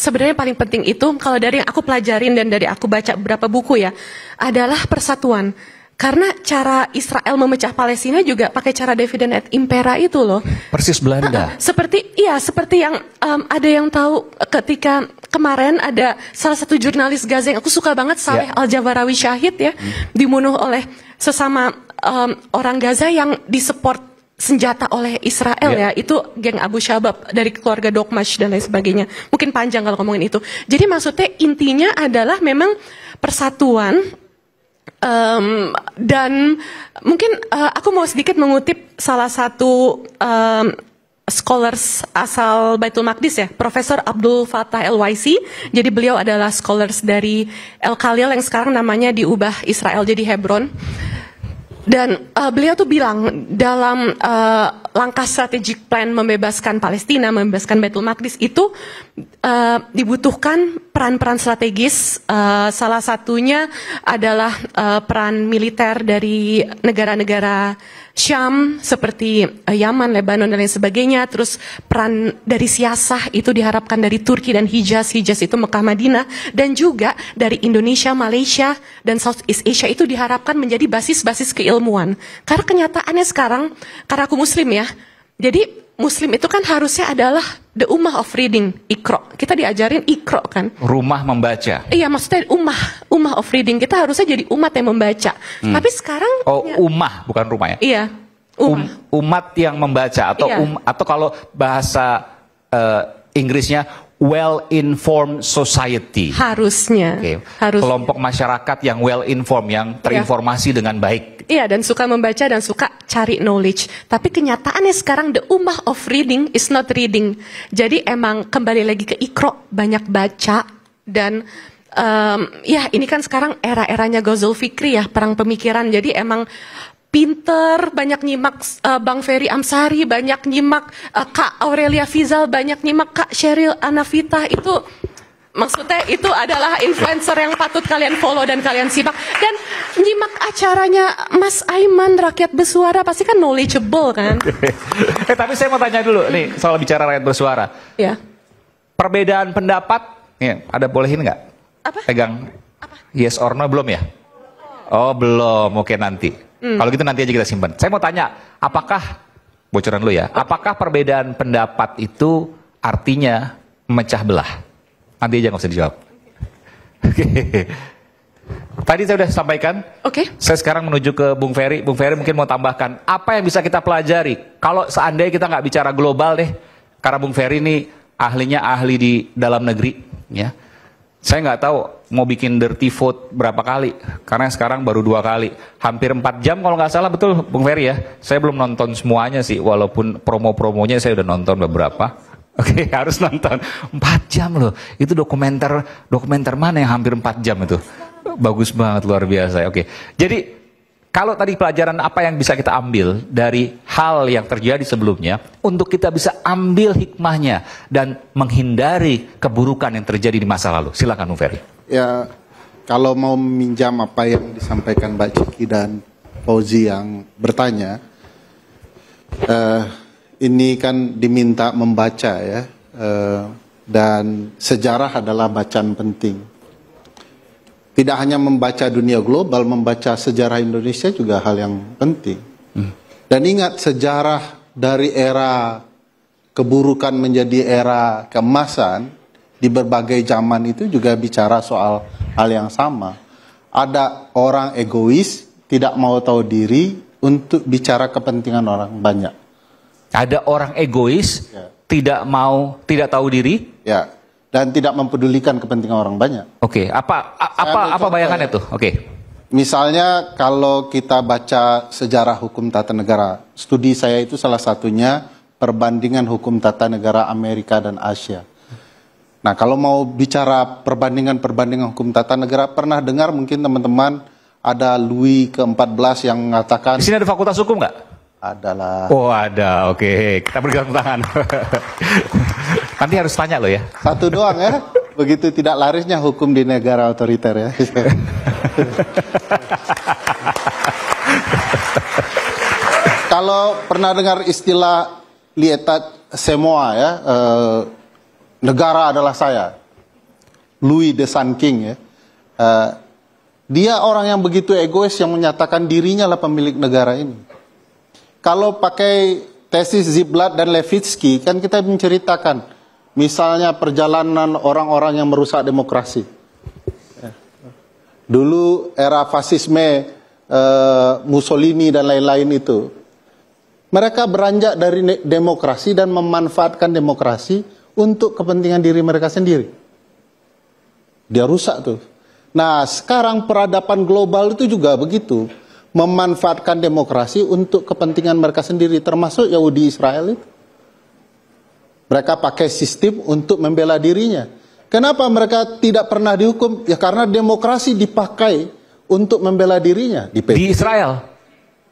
Speaker 1: sebenarnya paling penting itu kalau dari yang aku pelajarin dan dari aku baca beberapa buku ya, adalah persatuan. Karena cara Israel memecah Palestina juga pakai cara Divide et Impera itu loh.
Speaker 2: Persis Belanda.
Speaker 1: Seperti yang ada yang tahu ketika kemarin ada salah satu jurnalis Gaza yang aku suka banget, Saleh Al-Jabarawi Syahid ya, dibunuh oleh sesama orang Gaza yang disupport senjata oleh Israel ya, itu geng Abu Shabab dari keluarga Dokmash dan lain sebagainya. Mungkin panjang kalau ngomongin itu. Jadi maksudnya intinya adalah memang persatuan, dan mungkin aku mau sedikit mengutip salah satu scholars asal Baitul Maqdis ya, Profesor Abdul Fattah El-Waisi. Jadi beliau adalah scholars dari El Khalil yang sekarang namanya diubah Israel jadi Hebron. Dan beliau tuh bilang dalam langkah strategic plan membebaskan Palestina, membebaskan Baitul Maqdis itu dibutuhkan peran-peran strategis. Salah satunya adalah peran militer dari negara-negara Syam seperti Yaman, Lebanon dan lain sebagainya. Terus peran dari siasah itu diharapkan dari Turki dan Hijaz itu Mekah Madinah, dan juga dari Indonesia, Malaysia dan Southeast Asia itu diharapkan menjadi basis-basis keilmuan. Karena kenyataannya sekarang, karena aku Muslim ya, jadi Muslim itu kan harusnya adalah the ummah of reading, Iqra. Kita diajarin Iqra kan.
Speaker 2: Rumah membaca.
Speaker 1: Iya, maksudnya ummah of reading. Kita harusnya jadi umat yang membaca. Tapi sekarang
Speaker 2: ummah bukan rumah ya.
Speaker 1: Iya.
Speaker 2: Umat yang membaca atau atau kalau bahasa Inggrisnya well-informed society.
Speaker 1: Harusnya. Harus.
Speaker 2: Kelompok masyarakat yang well-informed, yang terinformasi dengan baik.
Speaker 1: Iya, dan suka membaca dan suka cari knowledge. Tapi kenyataannya sekarang the ummah of reading is not reading. Jadi emang kembali lagi ke Iqra, banyak baca. Dan ya ini kan sekarang era-eranya Ghazal Fikri ya, perang pemikiran. Jadi emang pinter, banyak nyimak Bang Ferry Amsari, banyak nyimak Kak Aurelia Fizal, banyak nyimak Kak Sheryl Anavita. Itu maksudnya itu adalah influencer yang patut kalian follow dan kalian simak. Dan nyimak acaranya Mas Aiman Rakyat Bersuara pasti kan knowledgeable kan.
Speaker 2: Tapi saya mau tanya dulu nih soal bicara Rakyat Bersuara.
Speaker 1: Ya.
Speaker 2: Perbedaan pendapat, nih, ada bolehin nggak?
Speaker 1: Apa?
Speaker 2: Pegang yes or no belum ya? Oh belum, oke nanti. Kalau gitu nanti aja kita simpan. Saya mau tanya, apakah, bocoran dulu ya, apakah perbedaan pendapat itu artinya memecah belah? Nanti aja nggak usah dijawab. Oke. Tadi saya sudah sampaikan.
Speaker 1: Oke.
Speaker 2: Saya sekarang menuju ke Bung Ferry. Bung Ferry mungkin mau tambahkan, apa yang bisa kita pelajari? Kalau seandainya kita nggak bicara global deh, karena Bung Ferry ini ahlinya ahli di dalam negeri, ya. Saya nggak tahu mau bikin dirty vote berapa kali, karena sekarang baru 2 kali. Hampir 4 jam kalau nggak salah, betul Bung Ferry ya? Saya belum nonton semuanya sih, walaupun promo-promonya saya udah nonton beberapa. Oke, harus nonton. 4 jam loh, itu dokumenter mana yang hampir 4 jam itu? Bagus banget, luar biasa. Oke, jadi Kalau tadi pelajaran apa yang bisa kita ambil dari hal yang terjadi sebelumnya, untuk kita bisa ambil hikmahnya dan menghindari keburukan yang terjadi di masa lalu. Silakan Bung Ferry.
Speaker 11: Ya, kalau mau meminjam apa yang disampaikan Mbak Ciki dan Fauzi yang bertanya, ini kan diminta membaca ya, dan sejarah adalah bacaan penting. Tidak hanya membaca dunia global, membaca sejarah Indonesia juga hal yang penting. Dan ingat, sejarah dari era keburukan menjadi era keemasan di berbagai zaman itu juga bicara soal hal yang sama. Ada orang egois, tidak mau tahu diri untuk bicara kepentingan orang banyak.
Speaker 2: Ada orang egois, tidak tahu diri,
Speaker 11: dan tidak mempedulikan kepentingan orang banyak.
Speaker 2: Oke, apa bayangannya tuh? Oke.
Speaker 11: Misalnya kalau kita baca sejarah hukum tata negara, studi saya itu salah satunya perbandingan hukum tata negara Amerika dan Asia. Nah, kalau mau bicara perbandingan hukum tata negara, pernah dengar mungkin teman-teman ada Louis ke-14 yang mengatakan...
Speaker 2: Di sini ada fakultas hukum nggak?
Speaker 11: Adalah.
Speaker 2: Oh ada, oke. Kita berikan tangan. Nanti harus tanya loh ya.
Speaker 11: Satu doang ya, begitu tidak larisnya hukum di negara otoriter ya. Kalau pernah dengar istilah L'état c'est moi ya, negara adalah saya. Louis de Sanking ya. Dia orang yang begitu egois yang menyatakan dirinya lah pemilik negara ini. Kalau pakai tesis Ziblatt dan Levitsky, kan kita menceritakan, misalnya perjalanan orang-orang yang merusak demokrasi. Dulu era fasisme, Mussolini dan lain-lain itu, mereka beranjak dari demokrasi dan memanfaatkan demokrasi untuk kepentingan diri mereka sendiri. Dia rusak tuh. Nah, sekarang peradaban global itu juga begitu. Memanfaatkan demokrasi untuk kepentingan mereka sendiri, termasuk Yahudi Israel itu. Mereka pakai sistem untuk membela dirinya. Kenapa mereka tidak pernah dihukum? Ya karena demokrasi dipakai untuk membela dirinya. Di
Speaker 2: Israel?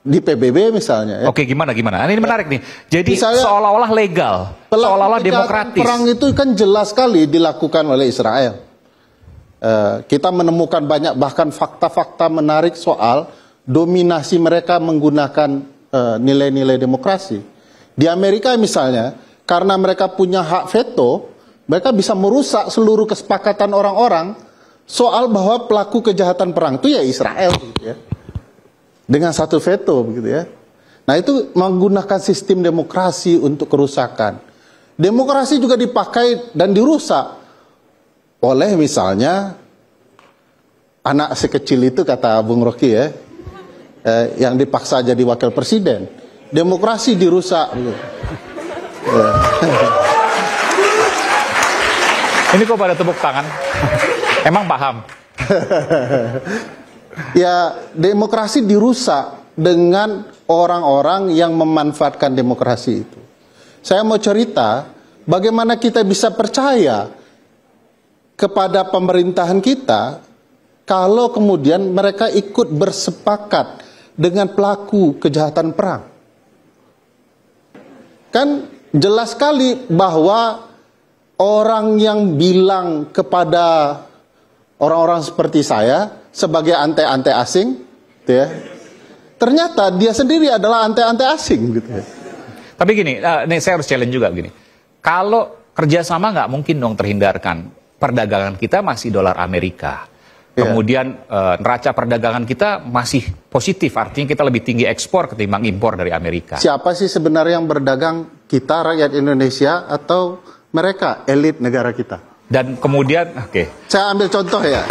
Speaker 11: Di PBB misalnya. Ya.
Speaker 2: Oke, gimana? Ini menarik nih. Jadi seolah-olah legal, seolah-olah demokratis.
Speaker 11: Perang itu kan jelas sekali dilakukan oleh Israel. Kita menemukan banyak bahkan fakta-fakta menarik soal dominasi mereka menggunakan nilai-nilai demokrasi. Di Amerika misalnya, karena mereka punya hak veto, mereka bisa merusak seluruh kesepakatan orang-orang soal bahwa pelaku kejahatan perang itu ya Israel, gitu ya. Dengan satu veto, begitu ya. Nah itu menggunakan sistem demokrasi untuk kerusakan. Demokrasi juga dipakai dan dirusak oleh misalnya anak sekecil itu, kata Bung Rocky ya, yang dipaksa jadi wakil presiden. Demokrasi dirusak.
Speaker 2: Ini kok pada tepuk tangan? Emang paham?
Speaker 11: Ya, demokrasi dirusak dengan orang-orang yang memanfaatkan demokrasi itu. Saya mau cerita bagaimana kita bisa percaya kepada pemerintahan kita kalau kemudian mereka ikut bersepakat dengan pelaku kejahatan perang. Kan jelas sekali bahwa orang yang bilang kepada orang-orang seperti saya sebagai ante-ante asing, gitu ya, ternyata dia sendiri adalah ante-ante asing, gitu ya.
Speaker 2: Tapi gini, nih saya harus challenge juga begini. Kalau kerjasama nggak mungkin dong terhindarkan. Perdagangan kita masih dolar Amerika. Kemudian neraca perdagangan kita masih positif, artinya kita lebih tinggi ekspor ketimbang impor dari Amerika.
Speaker 11: Siapa sih sebenarnya yang berdagang? Kita, rakyat Indonesia, atau mereka, elit negara kita?
Speaker 2: Dan kemudian,
Speaker 11: saya ambil contoh ya.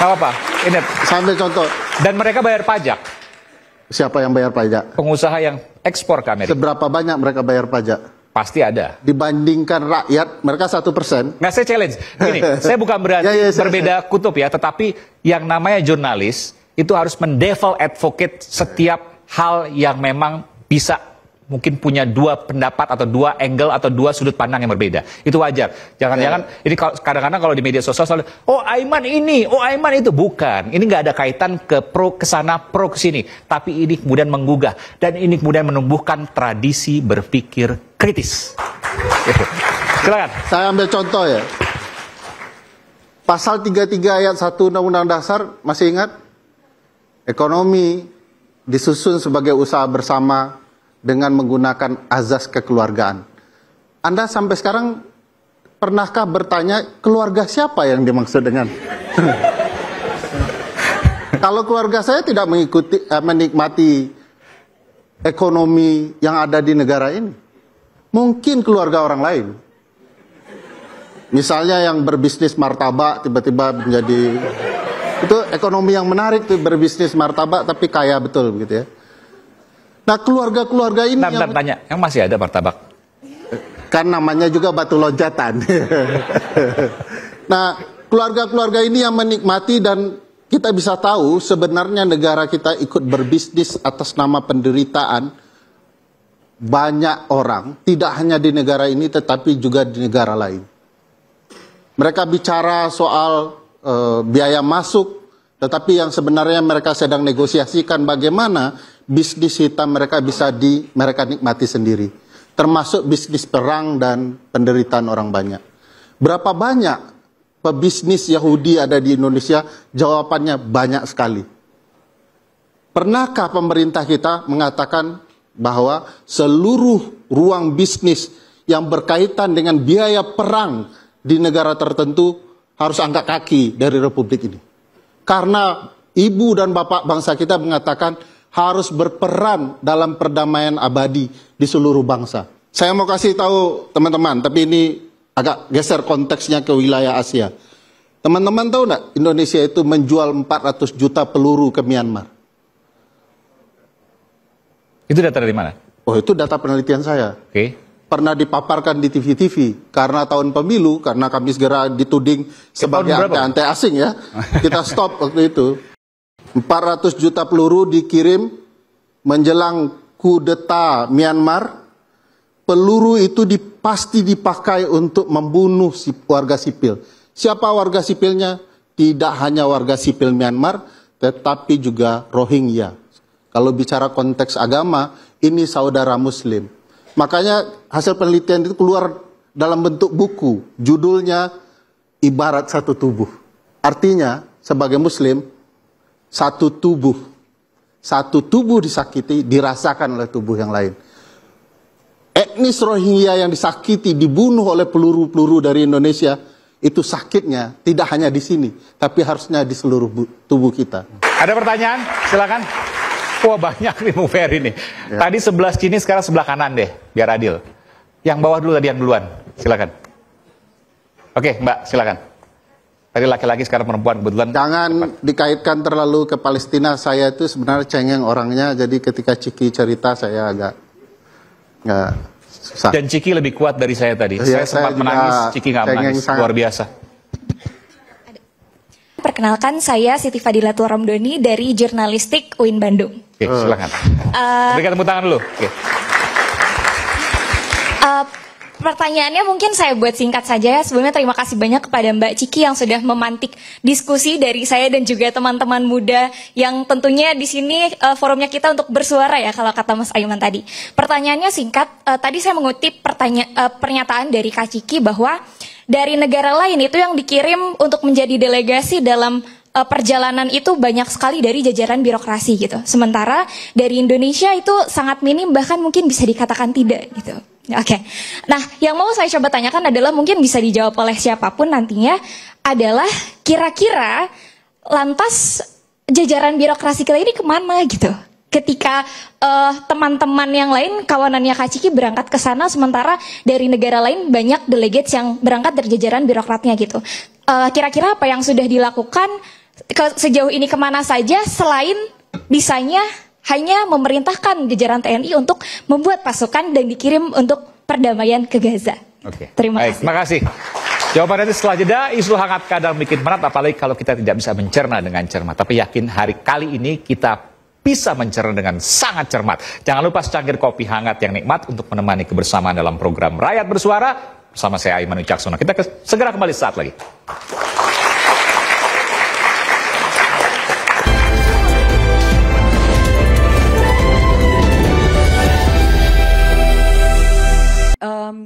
Speaker 2: Apa? Ini
Speaker 11: saya ambil contoh.
Speaker 2: Dan mereka bayar pajak.
Speaker 11: Siapa yang bayar pajak?
Speaker 2: Pengusaha yang ekspor ke Amerika.
Speaker 11: Seberapa banyak mereka bayar pajak?
Speaker 2: Pasti ada.
Speaker 11: Dibandingkan rakyat, mereka 1%.
Speaker 2: Nah, saya challenge. Gini, saya bukan berarti berbeda kutub ya, tetapi yang namanya jurnalis itu harus mendevil advocate setiap hal yang memang bisa mungkin punya dua pendapat atau dua angle atau dua sudut pandang yang berbeda. Itu wajar. Jangan-jangan ini kadang-kadang kalau di media sosial selalu, oh Aiman ini, oh Aiman itu. Bukan. Ini nggak ada kaitan ke pro ke sana, pro ke sini. Tapi ini kemudian menggugah dan ini kemudian menumbuhkan tradisi berpikir kritis. Silakan.
Speaker 11: Saya ambil contoh ya. Pasal 33 ayat 1 Undang-Undang Dasar, masih ingat? Ekonomi disusun sebagai usaha bersama dengan menggunakan azas kekeluargaan. Anda sampai sekarang pernahkah bertanya keluarga siapa yang dimaksud dengan? Kalau keluarga saya tidak menikmati ekonomi yang ada di negara ini, mungkin keluarga orang lain. Misalnya yang berbisnis martabak tiba-tiba menjadi, itu ekonomi yang menarik tuh, berbisnis martabak tapi kaya betul begitu ya. Nah keluarga-keluarga ini
Speaker 2: yang masih ada martabak.
Speaker 11: Kan namanya juga batu loncatan. Nah keluarga-keluarga ini yang menikmati, dan kita bisa tahu sebenarnya negara kita ikut berbisnis atas nama penderitaan banyak orang, tidak hanya di negara ini tetapi juga di negara lain. Mereka bicara soal biaya masuk, tetapi yang sebenarnya mereka sedang negosiasikan bagaimana bisnis hitam mereka bisa mereka nikmati sendiri. Termasuk bisnis perang dan penderitaan orang banyak. Berapa banyak pebisnis Yahudi ada di Indonesia? Jawabannya banyak sekali. Pernahkah pemerintah kita mengatakan bahwa seluruh ruang bisnis yang berkaitan dengan biaya perang di negara tertentu harus angkat kaki dari Republik ini? Karena ibu dan bapak bangsa kita mengatakan harus berperan dalam perdamaian abadi di seluruh bangsa. Saya mau kasih tahu teman-teman, tapi ini agak geser konteksnya ke wilayah Asia. Teman-teman tahu nggak Indonesia itu menjual 400 juta peluru ke Myanmar?
Speaker 2: Itu data dari mana?
Speaker 11: Oh, itu data penelitian saya.
Speaker 2: Oke.
Speaker 11: Pernah dipaparkan di TV-TV karena tahun pemilu, karena kami segera dituding sebagai anti asing ya. Kita stop waktu itu. 400 juta peluru dikirim menjelang kudeta Myanmar. Peluru itu pasti dipakai untuk membunuh warga sipil. Siapa warga sipilnya? Tidak hanya warga sipil Myanmar, tetapi juga Rohingya. Kalau bicara konteks agama, ini saudara Muslim. Makanya hasil penelitian itu keluar dalam bentuk buku. Judulnya Ibarat Satu Tubuh. Artinya, sebagai Muslim, satu tubuh disakiti, dirasakan oleh tubuh yang lain. Etnis Rohingya yang disakiti, dibunuh oleh peluru-peluru dari Indonesia, itu sakitnya tidak hanya di sini, tapi harusnya di seluruh tubuh kita.
Speaker 2: Ada pertanyaan? Silakan. Wah banyak nih Bung Ferry nih. Ya. Tadi sebelah sini, sekarang sebelah kanan deh, biar adil. Yang bawah dulu tadi yang duluan, silakan. Oke Mbak, silakan. Tadi laki-laki, sekarang perempuan, kebetulan.
Speaker 11: Jangan dikaitkan terlalu ke Palestina. Saya itu sebenarnya cengeng orangnya, jadi ketika Ciki cerita saya agak nggak susah.
Speaker 2: Dan Ciki lebih kuat dari saya tadi.
Speaker 11: Ya,
Speaker 2: saya sempat menangis, Ciki nggak menangis. Luar biasa.
Speaker 12: Perkenalkan, saya Siti Fadila Ramdhani dari Jurnalistik UIN Bandung.
Speaker 2: Oke, silakan. Berikan tepuk tangan dulu. Oke.
Speaker 12: Pertanyaannya mungkin saya buat singkat saja. Sebelumnya terima kasih banyak kepada Mbak Ciki yang sudah memantik diskusi dari saya dan juga teman-teman muda yang tentunya di sini forumnya kita untuk bersuara ya, kalau kata Mas Aiman tadi. Pertanyaannya singkat. Tadi saya mengutip pernyataan dari Kak Ciki bahwa dari negara lain itu yang dikirim untuk menjadi delegasi dalam perjalanan itu banyak sekali dari jajaran birokrasi gitu. Sementara dari Indonesia itu sangat minim, bahkan mungkin bisa dikatakan tidak gitu. Oke. Nah, yang mau saya coba tanyakan adalah, mungkin bisa dijawab oleh siapapun nantinya, adalah kira-kira lantas jajaran birokrasi kita ini kemana gitu? Ketika teman-teman yang lain, kawanannya Kak Ciki berangkat ke sana, sementara dari negara lain banyak delegates yang berangkat dari jajaran birokratnya gitu. Kira-kira apa yang sudah dilakukan sejauh ini, kemana saja selain bisanya hanya memerintahkan jajaran TNI untuk membuat pasukan dan dikirim untuk perdamaian ke Gaza.
Speaker 2: Oke.
Speaker 12: Terima kasih.
Speaker 2: Terima kasih. Jawaban nanti setelah jeda. Isu hangat kadang bikin berat, apalagi kalau kita tidak bisa mencerna dengan cermat. Tapi yakin hari kali ini kita bisa mencerna dengan sangat cermat. Jangan lupa secangkir kopi hangat yang nikmat untuk menemani kebersamaan dalam program Rakyat Bersuara bersama saya Aiman Wicaksono. Kita segera kembali saat lagi.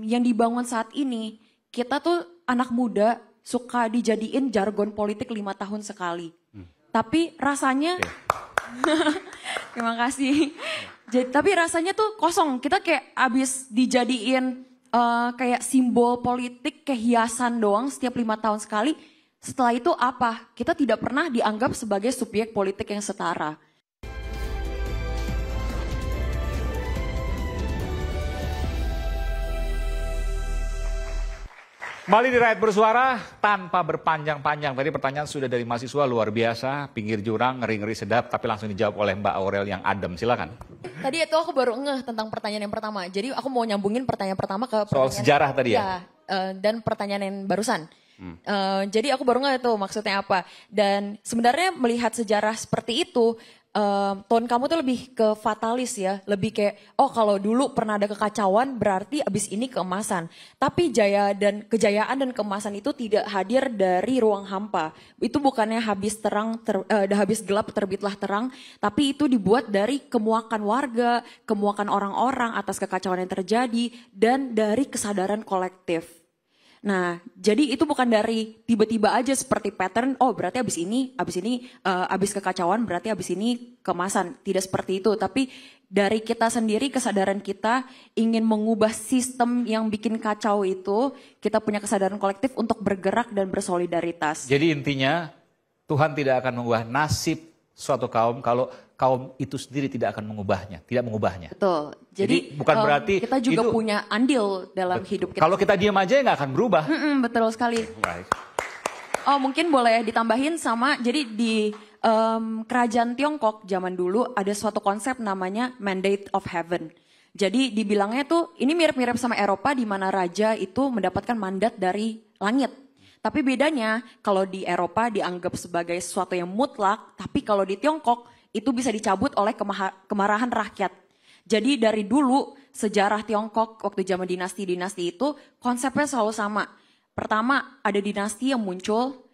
Speaker 13: Yang dibangun saat ini, kita tuh anak muda suka dijadiin jargon politik 5 tahun sekali. Tapi rasanya, terima kasih. Tapi rasanya tuh kosong. Kita kayak abis dijadiin kayak simbol politik, kayak hiasan doang setiap 5 tahun sekali. Setelah itu apa? Kita tidak pernah dianggap sebagai subjek politik yang setara.
Speaker 2: Kembali di Rakyat Bersuara tanpa berpanjang-panjang. Tadi pertanyaan sudah dari mahasiswa luar biasa, pinggir jurang, ngeri-ngeri sedap, tapi langsung dijawab oleh Mbak Aurel yang adem. Silakan.
Speaker 14: Tadi itu aku baru ngeh tentang pertanyaan yang pertama. Jadi aku mau nyambungin pertanyaan pertama ke
Speaker 2: soal sejarah tadi ya?
Speaker 14: Dan pertanyaan yang barusan. Jadi aku baru ngeh itu maksudnya apa. Dan sebenarnya melihat sejarah seperti itu, tone kamu tuh lebih ke fatalis ya, lebih kayak kalau dulu pernah ada kekacauan berarti abis ini keemasan. Tapi kejayaan dan keemasan itu tidak hadir dari ruang hampa. Itu bukannya habis habis gelap terbitlah terang, tapi itu dibuat dari kemuakan warga, kemuakan orang-orang atas kekacauan yang terjadi dan dari kesadaran kolektif. Nah, jadi itu bukan dari tiba-tiba aja seperti pattern, berarti abis kekacauan berarti abis ini kemasan. Tidak seperti itu, tapi dari kita sendiri, kesadaran kita ingin mengubah sistem yang bikin kacau itu, kita punya kesadaran kolektif untuk bergerak dan bersolidaritas.
Speaker 2: Jadi intinya, Tuhan tidak akan mengubah nasib suatu kaum kalau kaum itu sendiri tidak akan mengubahnya, tidak mengubahnya.
Speaker 13: Betul. Jadi
Speaker 2: bukan berarti
Speaker 13: kita juga punya andil dalam hidup kita.
Speaker 2: Kalau kita diam aja nggak akan berubah.
Speaker 13: Betul sekali.
Speaker 2: Baik.
Speaker 13: Mungkin boleh ditambahin sama, jadi di kerajaan Tiongkok zaman dulu ada suatu konsep namanya Mandate of Heaven. Jadi dibilangnya tuh ini mirip-mirip sama Eropa di mana raja itu mendapatkan mandat dari langit. Tapi bedanya kalau di Eropa dianggap sebagai sesuatu yang mutlak, tapi kalau di Tiongkok itu bisa dicabut oleh kemarahan rakyat. Jadi dari dulu sejarah Tiongkok waktu zaman dinasti-dinasti itu konsepnya selalu sama. Pertama ada dinasti yang muncul,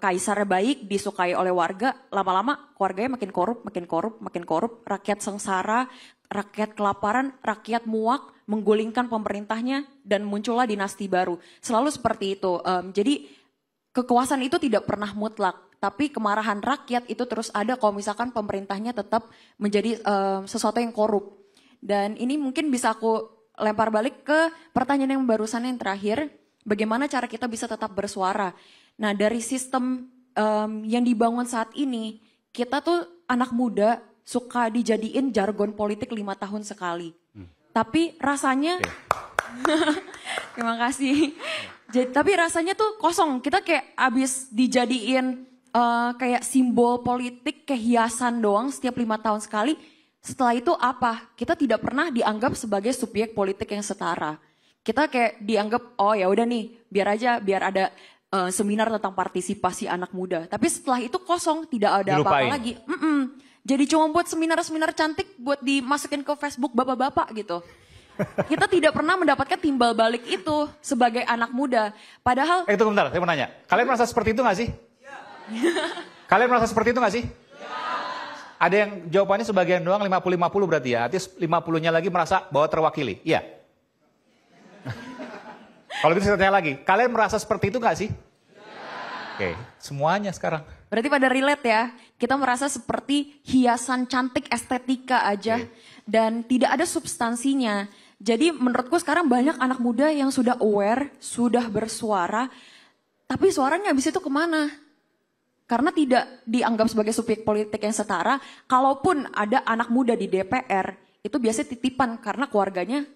Speaker 13: kaisarnya baik, disukai oleh warga, lama-lama keluarganya makin korup, rakyat sengsara, rakyat kelaparan, rakyat muak, menggulingkan pemerintahnya dan muncullah dinasti baru. Selalu seperti itu. Jadi kekuasaan itu tidak pernah mutlak. Tapi kemarahan rakyat itu terus ada kalau misalkan pemerintahnya tetap menjadi sesuatu yang korup. Dan ini mungkin bisa aku lempar balik ke pertanyaan yang barusan yang terakhir. Bagaimana cara kita bisa tetap bersuara? Nah dari sistem yang dibangun saat ini, kita tuh anak muda suka dijadiin jargon politik 5 tahun sekali. Tapi rasanya, terima kasih. Tapi rasanya tuh kosong. Kita kayak abis dijadiin kayak simbol politik, kayak hiasan doang setiap 5 tahun sekali. Setelah itu apa? Kita tidak pernah dianggap sebagai subjek politik yang setara. Kita kayak dianggap, ya udah nih, biar ada seminar tentang partisipasi anak muda. Tapi setelah itu kosong, tidak ada apa-apa lagi. Jadi cuma buat seminar-seminar cantik buat dimasukin ke Facebook bapak-bapak gitu. Kita tidak pernah mendapatkan timbal balik itu sebagai anak muda. Padahal...
Speaker 2: Tunggu bentar, saya mau nanya. Kalian merasa seperti itu gak sih? Kalian merasa seperti itu gak sih? Ada yang jawabannya sebagian doang 50-50 berarti ya. Artinya 50-nya lagi merasa bahwa terwakili. Iya. Kalau gitu saya tanya lagi. Kalian merasa seperti itu gak sih? Oke, semuanya sekarang.
Speaker 13: Berarti pada relate ya. Kita merasa seperti hiasan cantik estetika aja. Dan tidak ada substansinya. Jadi menurutku sekarang banyak anak muda yang sudah aware, sudah bersuara. Tapi suaranya habis itu kemana? Karena tidak dianggap sebagai subjek politik yang setara. Kalaupun ada anak muda di DPR, itu biasanya titipan karena keluarganya.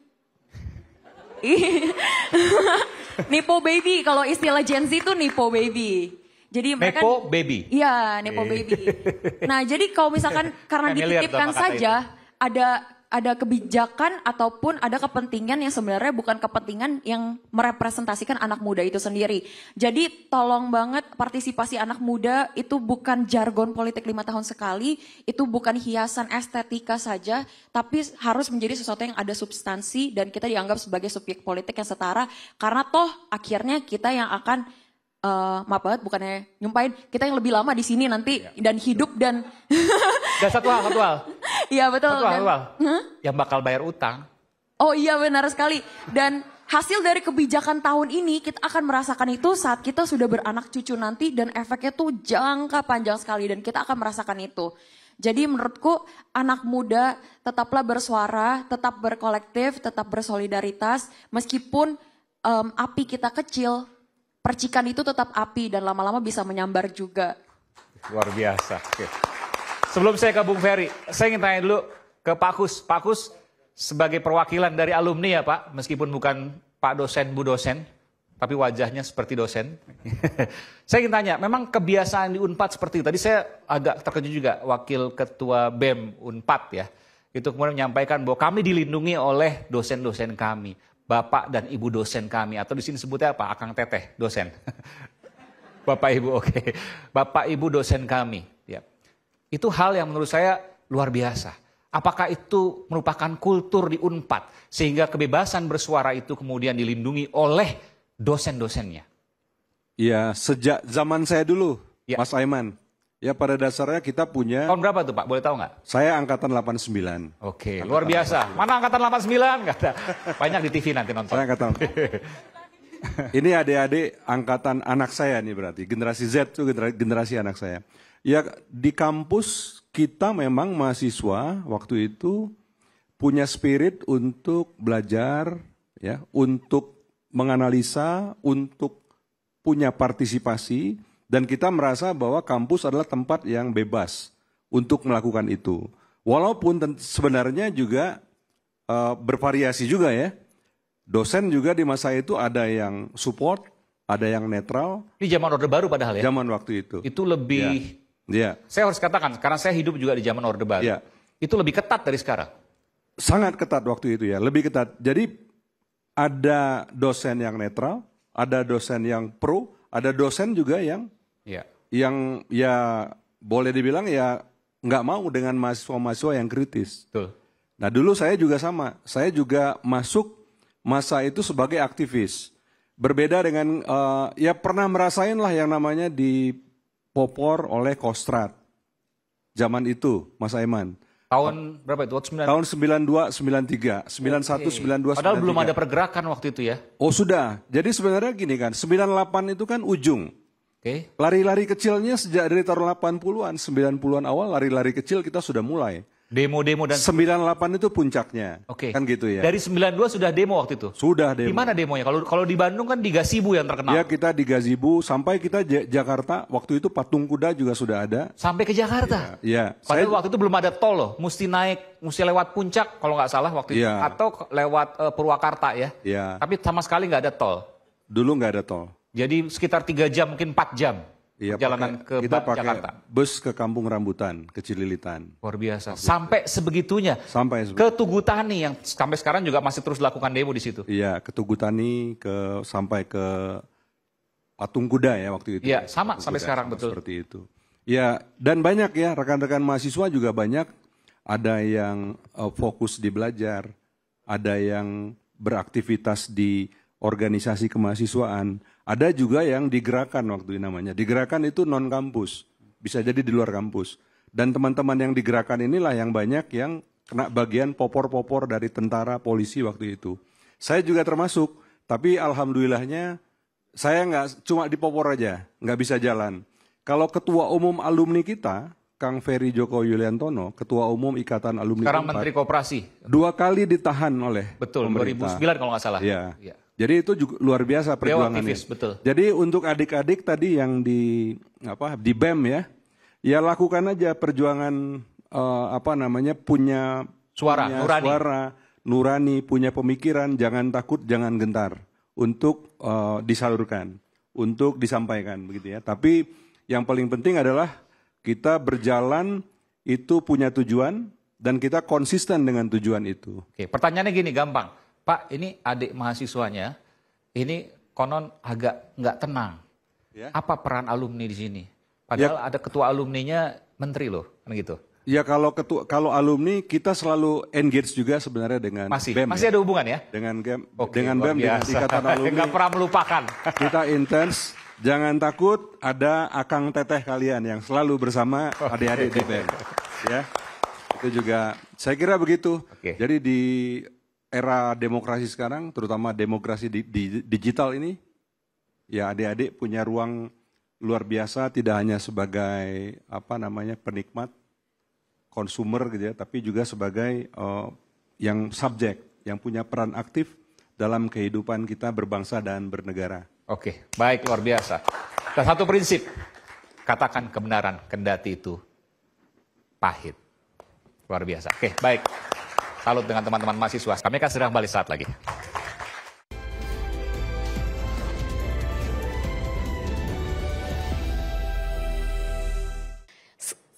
Speaker 13: Nepo baby, kalau istilah Gen Z itu nepo baby. Jadi mereka
Speaker 2: nepo baby?
Speaker 13: Iya, nepo baby. Nah jadi kalau misalkan karena dititipkan saja, ada ada kebijakan ataupun ada kepentingan yang sebenarnya bukan kepentingan yang merepresentasikan anak muda itu sendiri. Jadi tolong banget partisipasi anak muda itu bukan jargon politik 5 tahun sekali, itu bukan hiasan estetika saja, tapi harus menjadi sesuatu yang ada substansi dan kita dianggap sebagai subjek politik yang setara, karena toh akhirnya kita yang akan maaf banget bukannya nyumpain, kita yang lebih lama di sini nanti dan hidup dan
Speaker 2: Dan satu hal.
Speaker 13: Iya betul.
Speaker 2: Satu hal. Yang bakal bayar utang.
Speaker 13: Oh iya benar sekali. Dan hasil dari kebijakan tahun ini kita akan merasakan itu saat kita sudah beranak cucu nanti, dan efeknya tuh jangka panjang sekali dan kita akan merasakan itu. Jadi menurutku anak muda tetaplah bersuara, tetap berkolektif, tetap bersolidaritas, meskipun api kita kecil, percikan itu tetap api dan lama-lama bisa menyambar juga.
Speaker 2: Luar biasa. Oke. Sebelum saya ke Bung Ferry, saya ingin tanya dulu ke Pak Kus. Pak Kus sebagai perwakilan dari alumni ya Pak, meskipun bukan Pak dosen, Bu dosen, tapi wajahnya seperti dosen. Saya ingin tanya, memang kebiasaan di Unpad seperti itu. Tadi saya agak terkejut juga, Wakil Ketua BEM Unpad ya, itu kemudian menyampaikan bahwa kami dilindungi oleh dosen-dosen kami. Bapak dan Ibu dosen kami, atau di sini sebutnya apa? Akang Teteh, dosen. Bapak Ibu, oke. Bapak Ibu dosen kami. Ya. Itu hal yang menurut saya luar biasa. Apakah itu merupakan kultur di Unpad, sehingga kebebasan bersuara itu kemudian dilindungi oleh dosen-dosennya?
Speaker 15: Ya, sejak zaman saya dulu, Mas Aiman. Ya, pada dasarnya kita punya...
Speaker 2: Tahun berapa tuh Pak? Boleh tahu nggak?
Speaker 15: Saya angkatan 89.
Speaker 2: Oke, luar biasa. Mana angkatan 89? Nggak ada. Banyak di TV nanti nonton.
Speaker 15: Saya angkatan. Ini adik-adik angkatan anak saya nih berarti. Generasi Z itu generasi anak saya. Ya, di kampus kita memang mahasiswa waktu itu punya spirit untuk belajar, ya, untuk menganalisa, untuk punya partisipasi. Dan kita merasa bahwa kampus adalah tempat yang bebas untuk melakukan itu. Walaupun sebenarnya juga bervariasi juga ya. Dosen juga di masa itu ada yang support, ada yang netral.
Speaker 2: Ini zaman Orde Baru padahal ya?
Speaker 15: Zaman waktu itu.
Speaker 2: Itu lebih,
Speaker 15: ya.
Speaker 2: Saya harus katakan, karena saya hidup juga di zaman Orde Baru.
Speaker 15: Ya.
Speaker 2: Itu lebih ketat dari sekarang.
Speaker 15: Sangat ketat waktu itu ya, lebih ketat. Jadi ada dosen yang netral, ada dosen yang pro, ada dosen juga yang yang ya boleh dibilang ya nggak mau dengan mahasiswa-mahasiswa yang kritis.
Speaker 2: Betul.
Speaker 15: Nah dulu saya juga sama, saya juga masuk masa itu sebagai aktivis. Berbeda dengan ya pernah merasain lah yang namanya dipopor oleh Kostrad. Zaman itu, Mas Aiman.
Speaker 2: Tahun berapa itu?
Speaker 15: Tahun 92, 93, 91, 92, 93.
Speaker 2: Padahal belum ada pergerakan waktu itu ya?
Speaker 15: Oh sudah, jadi sebenarnya gini kan, 98 itu kan ujung. Lari-lari kecilnya sejak dari tahun 80-an, 90-an awal lari-lari kecil kita sudah mulai.
Speaker 2: Demo-demo dan...
Speaker 15: 98 itu puncaknya, kan gitu ya.
Speaker 2: Dari 92 sudah demo waktu itu?
Speaker 15: Sudah demo.
Speaker 2: Di mana demonya? Kalau di Bandung kan di Gazebo yang terkenal.
Speaker 15: Ya kita di Gazebo, sampai kita Jakarta, waktu itu patung kuda juga sudah ada.
Speaker 2: Sampai ke Jakarta?
Speaker 15: Iya.
Speaker 2: Padahal waktu itu belum ada tol loh, mesti lewat puncak kalau nggak salah waktu itu. Atau lewat Purwakarta ya.
Speaker 15: Iya.
Speaker 2: Tapi sama sekali nggak ada tol.
Speaker 15: Dulu nggak ada tol.
Speaker 2: Jadi sekitar 3 jam, mungkin 4 jam.
Speaker 15: Iya,
Speaker 2: perjalanan ke
Speaker 15: kita pakai
Speaker 2: Jakarta.
Speaker 15: Bus ke Kampung Rambutan, ke Cililitan.
Speaker 2: Luar biasa. Sampai sebegitunya.
Speaker 15: Sampai
Speaker 2: ke Tugu Tani yang sampai sekarang juga masih terus lakukan demo di situ.
Speaker 15: Iya, ke Tugu Tani, sampai ke Patung Kuda ya waktu itu.
Speaker 2: Iya, sama sampai sekarang betul.
Speaker 15: Seperti itu. Ya, dan banyak ya rekan-rekan mahasiswa juga banyak. Ada yang fokus di belajar, ada yang beraktivitas di organisasi kemahasiswaan. Ada juga yang digerakkan waktu itu namanya. Digerakkan itu non kampus, bisa jadi di luar kampus. Dan teman-teman yang digerakkan inilah yang banyak yang kena bagian popor-popor dari tentara, polisi waktu itu. Saya juga termasuk, tapi alhamdulillahnya saya nggak cuma dipopor aja, nggak bisa jalan. Kalau ketua umum alumni kita, Kang Ferry Joko Yuliantono, ketua umum Ikatan Alumni
Speaker 2: sekarang
Speaker 15: Unpad,
Speaker 2: Menteri Koperasi.
Speaker 15: 2 kali ditahan oleh
Speaker 2: betul,
Speaker 15: pemerintah.
Speaker 2: 2009 kalau nggak salah.
Speaker 15: Iya. Jadi itu juga luar biasa perjuangannya.
Speaker 2: Aktivis, betul.
Speaker 15: Jadi untuk adik-adik tadi yang di BEM ya lakukan aja perjuangan punya
Speaker 2: suara,
Speaker 15: nurani, punya pemikiran, jangan takut, jangan gentar untuk disalurkan, untuk disampaikan begitu ya. Tapi yang paling penting adalah kita berjalan itu punya tujuan, dan kita konsisten dengan tujuan itu.
Speaker 2: Oke, pertanyaannya gini gampang. Pak, ini adik mahasiswanya, ini konon agak nggak tenang.
Speaker 15: Ya.
Speaker 2: Apa peran alumni di sini? Padahal ada ketua alumninya menteri loh, kan gitu.
Speaker 15: Ya kalau alumni kita selalu engage juga sebenarnya dengan BEM.
Speaker 2: Masih ada hubungan ya?
Speaker 15: Dengan BEM,
Speaker 2: Oke,
Speaker 15: dengan BEM, dengan ikatan alumni.
Speaker 2: Nggak pernah melupakan.
Speaker 15: Kita intens, jangan takut ada akang teteh kalian yang selalu bersama adik-adik di BEM. Ya, itu juga saya kira begitu. Jadi di era demokrasi sekarang, terutama demokrasi di digital ini, ya adik-adik punya ruang luar biasa, tidak hanya sebagai penikmat, konsumer gitu ya, tapi juga sebagai yang subjek, yang punya peran aktif dalam kehidupan kita berbangsa dan bernegara.
Speaker 2: Oke, baik, luar biasa. Dan satu prinsip, katakan kebenaran, kendati itu pahit. Luar biasa. Oke, baik. Salut dengan teman-teman mahasiswa. Kami akan segera kembali saat lagi.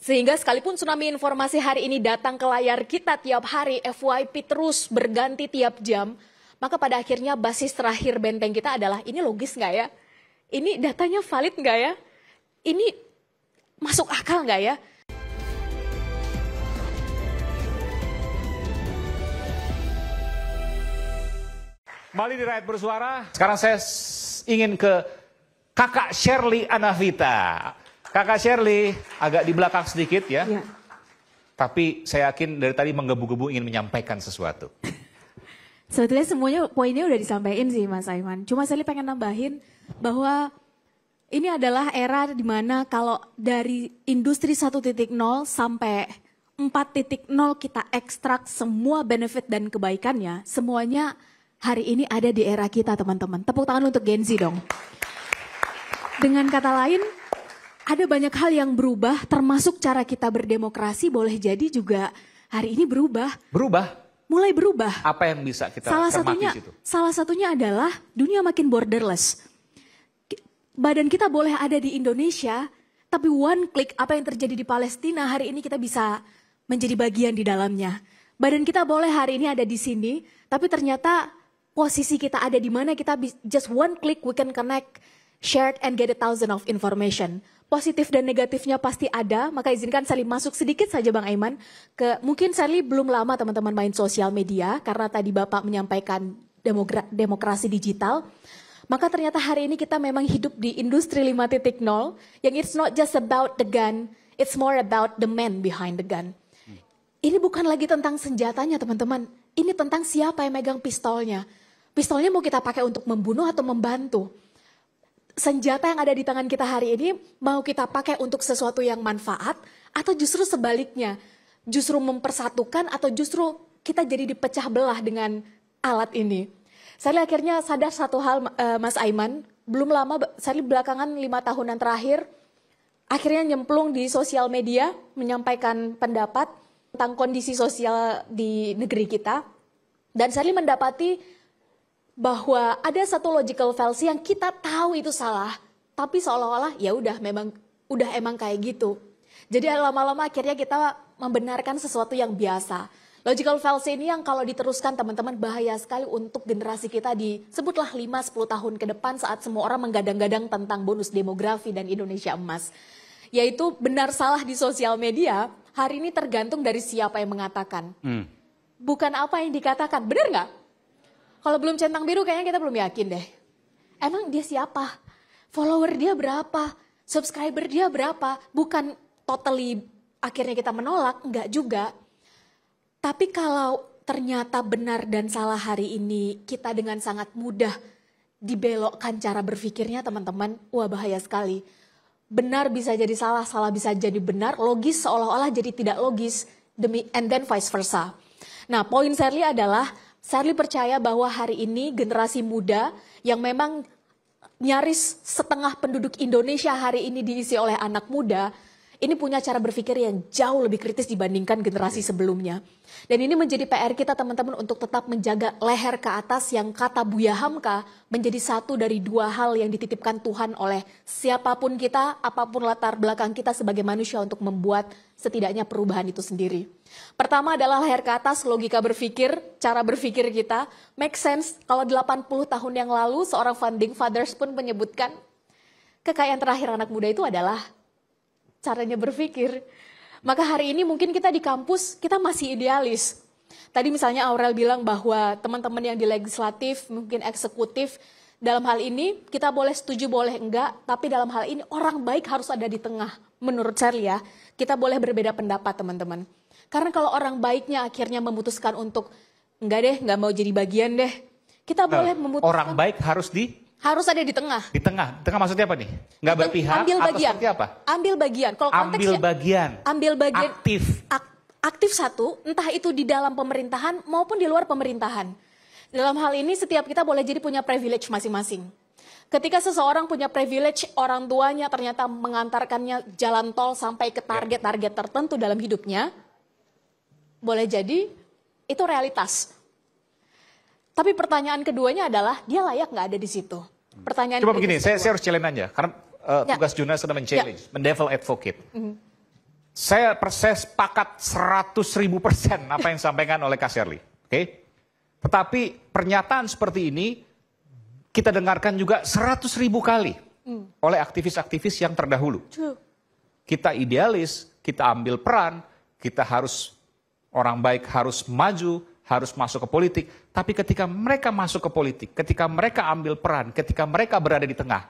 Speaker 16: Sehingga sekalipun tsunami informasi hari ini datang ke layar kita tiap hari, FYP terus berganti tiap jam, maka pada akhirnya basis terakhir benteng kita adalah, ini logis nggak ya? Ini datanya valid nggak ya? Ini masuk akal nggak ya?
Speaker 2: Kembali di Rakyat Bersuara. Sekarang saya ingin ke Kakak Shirley Anavita. Kakak Shirley agak di belakang sedikit ya. Tapi saya yakin dari tadi menggebu-gebu ingin menyampaikan sesuatu.
Speaker 17: Sebetulnya semuanya poinnya udah disampaikan sih Mas Aiman. Cuma saya pengen nambahin bahwa ini adalah era di mana kalau dari industri 1.0 sampai 4.0 kita ekstrak semua benefit dan kebaikannya, semuanya hari ini ada di era kita teman-teman. Tepuk tangan untuk Gen Z dong. Dengan kata lain, ada banyak hal yang berubah, termasuk cara kita berdemokrasi boleh jadi juga hari ini berubah.
Speaker 2: Berubah?
Speaker 17: Mulai berubah.
Speaker 2: Apa yang bisa kita cermati situ?
Speaker 17: Salah satunya adalah dunia makin borderless. Badan kita boleh ada di Indonesia, tapi one click apa yang terjadi di Palestina hari ini kita bisa menjadi bagian di dalamnya. Badan kita boleh hari ini ada di sini, tapi ternyata posisi kita ada di mana kita just one click we can connect, shared and get 1,000 of information. Positif dan negatifnya pasti ada, maka izinkan Sally masuk sedikit saja Bang Aiman. Mungkin Sally belum lama teman-teman main sosial media, karena tadi Bapak menyampaikan demokrasi digital. Maka ternyata hari ini kita memang hidup di industri 5.0, yang it's not just about the gun, it's more about the man behind the gun. Ini bukan lagi tentang senjatanya teman-teman, ini tentang siapa yang megang pistolnya. Pistolnya mau kita pakai untuk membunuh atau membantu. Senjata yang ada di tangan kita hari ini mau kita pakai untuk sesuatu yang manfaat atau justru sebaliknya, justru mempersatukan atau justru kita jadi dipecah belah dengan alat ini. Saya akhirnya sadar satu hal Mas Aiman, belum lama, saya belakangan 5 tahunan terakhir, akhirnya nyemplung di sosial media menyampaikan pendapat tentang kondisi sosial di negeri kita. Dan saya mendapati bahwa ada satu logical fallacy yang kita tahu itu salah, tapi seolah-olah ya udah emang kayak gitu. Jadi lama-lama akhirnya kita membenarkan sesuatu yang biasa. Logical fallacy ini yang kalau diteruskan teman-teman bahaya sekali untuk generasi kita di sebutlah 5-10 tahun ke depan saat semua orang menggadang-gadang tentang bonus demografi dan Indonesia emas. Yaitu benar salah di sosial media hari ini tergantung dari siapa yang mengatakan. Bukan apa yang dikatakan, benar nggak? Kalau belum centang biru kayaknya kita belum yakin deh. Emang dia siapa? Follower dia berapa? Subscriber dia berapa? Bukan totally akhirnya kita menolak, enggak juga. Tapi kalau ternyata benar dan salah hari ini kita dengan sangat mudah dibelokkan cara berpikirnya teman-teman, wah bahaya sekali. Benar bisa jadi salah, salah bisa jadi benar, logis seolah-olah jadi tidak logis, and then vice versa. Nah poin Shirley adalah, Shirley percaya bahwa hari ini generasi muda yang memang nyaris setengah penduduk Indonesia hari ini diisi oleh anak muda,
Speaker 16: ini punya cara berpikir yang jauh lebih kritis dibandingkan generasi sebelumnya. Dan ini menjadi PR kita teman-teman untuk tetap menjaga leher ke atas yang kata Buya Hamka menjadi satu dari dua hal yang dititipkan Tuhan oleh siapapun kita, apapun latar belakang kita sebagai manusia untuk membuat setidaknya perubahan itu sendiri. Pertama adalah leher ke atas, logika berpikir, cara berpikir kita. Make sense kalau 80 tahun yang lalu seorang founding fathers pun menyebutkan kekayaan terakhir anak muda itu adalah caranya berpikir. Maka hari ini mungkin kita di kampus, kita masih idealis. Tadi misalnya Aurel bilang bahwa teman-teman yang di legislatif, mungkin eksekutif, dalam hal ini kita boleh setuju, boleh enggak, tapi dalam hal ini orang baik harus ada di tengah. Menurut Shirley ya, kita boleh berbeda pendapat teman-teman. Karena kalau orang baiknya akhirnya memutuskan untuk, enggak deh, enggak mau jadi bagian deh. Kita boleh memutuskan.
Speaker 2: Orang baik harus
Speaker 16: ada di tengah.
Speaker 2: Di tengah. Tengah maksudnya apa nih? Nggak berpihak
Speaker 16: ambil
Speaker 2: atau
Speaker 16: bagian.
Speaker 2: seperti apa?
Speaker 16: Ambil bagian. Kalau konteksnya ambil bagian.
Speaker 2: Aktif.
Speaker 16: Aktif satu, entah itu di dalam pemerintahan maupun di luar pemerintahan. Dalam hal ini setiap kita boleh jadi punya privilege masing-masing. Ketika seseorang punya privilege, orang tuanya ternyata mengantarkannya jalan tol sampai ke target-target tertentu dalam hidupnya, boleh jadi itu realitas. Tapi pertanyaan keduanya adalah, dia layak nggak ada di situ? Pertanyaan
Speaker 2: Coba begini, saya harus challenge aja, karena tugas Jonas sudah men-challenge, men-devil advocate. Saya sepakat 100.000% apa yang disampaikan oleh Kak Shirley. Okay? Tetapi pernyataan seperti ini, kita dengarkan juga 100.000 kali oleh aktivis-aktivis yang terdahulu. Kita idealis, kita ambil peran, kita harus, orang baik harus maju, harus masuk ke politik, tapi ketika mereka masuk ke politik, ketika mereka ambil peran, ketika mereka berada di tengah,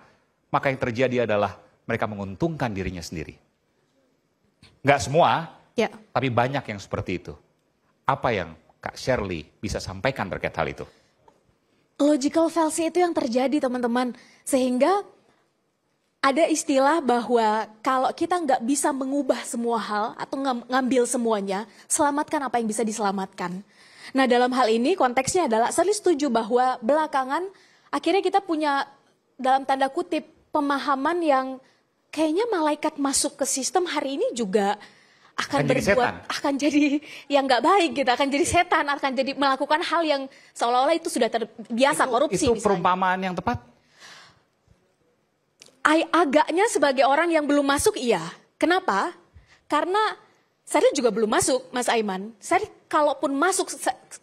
Speaker 2: maka yang terjadi adalah mereka menguntungkan dirinya sendiri. Nggak semua, tapi banyak yang seperti itu. Apa yang Kak Shirley bisa sampaikan terkait hal itu?
Speaker 16: Logical fallacy itu yang terjadi teman-teman, sehingga ada istilah bahwa kalau kita nggak bisa mengubah semua hal atau ngambil semuanya, selamatkan apa yang bisa diselamatkan. Nah dalam hal ini konteksnya adalah saya setuju bahwa belakangan akhirnya kita punya dalam tanda kutip pemahaman yang kayaknya malaikat masuk ke sistem hari ini juga akan akan jadi yang nggak baik gitu, akan jadi setan, akan jadi melakukan hal yang seolah-olah itu sudah terbiasa korupsi.
Speaker 2: Itu perumpamaan yang tepat?
Speaker 16: Agaknya sebagai orang yang belum masuk iya. Kenapa? Karena saya juga belum masuk, Mas Aiman. Saya kalaupun masuk,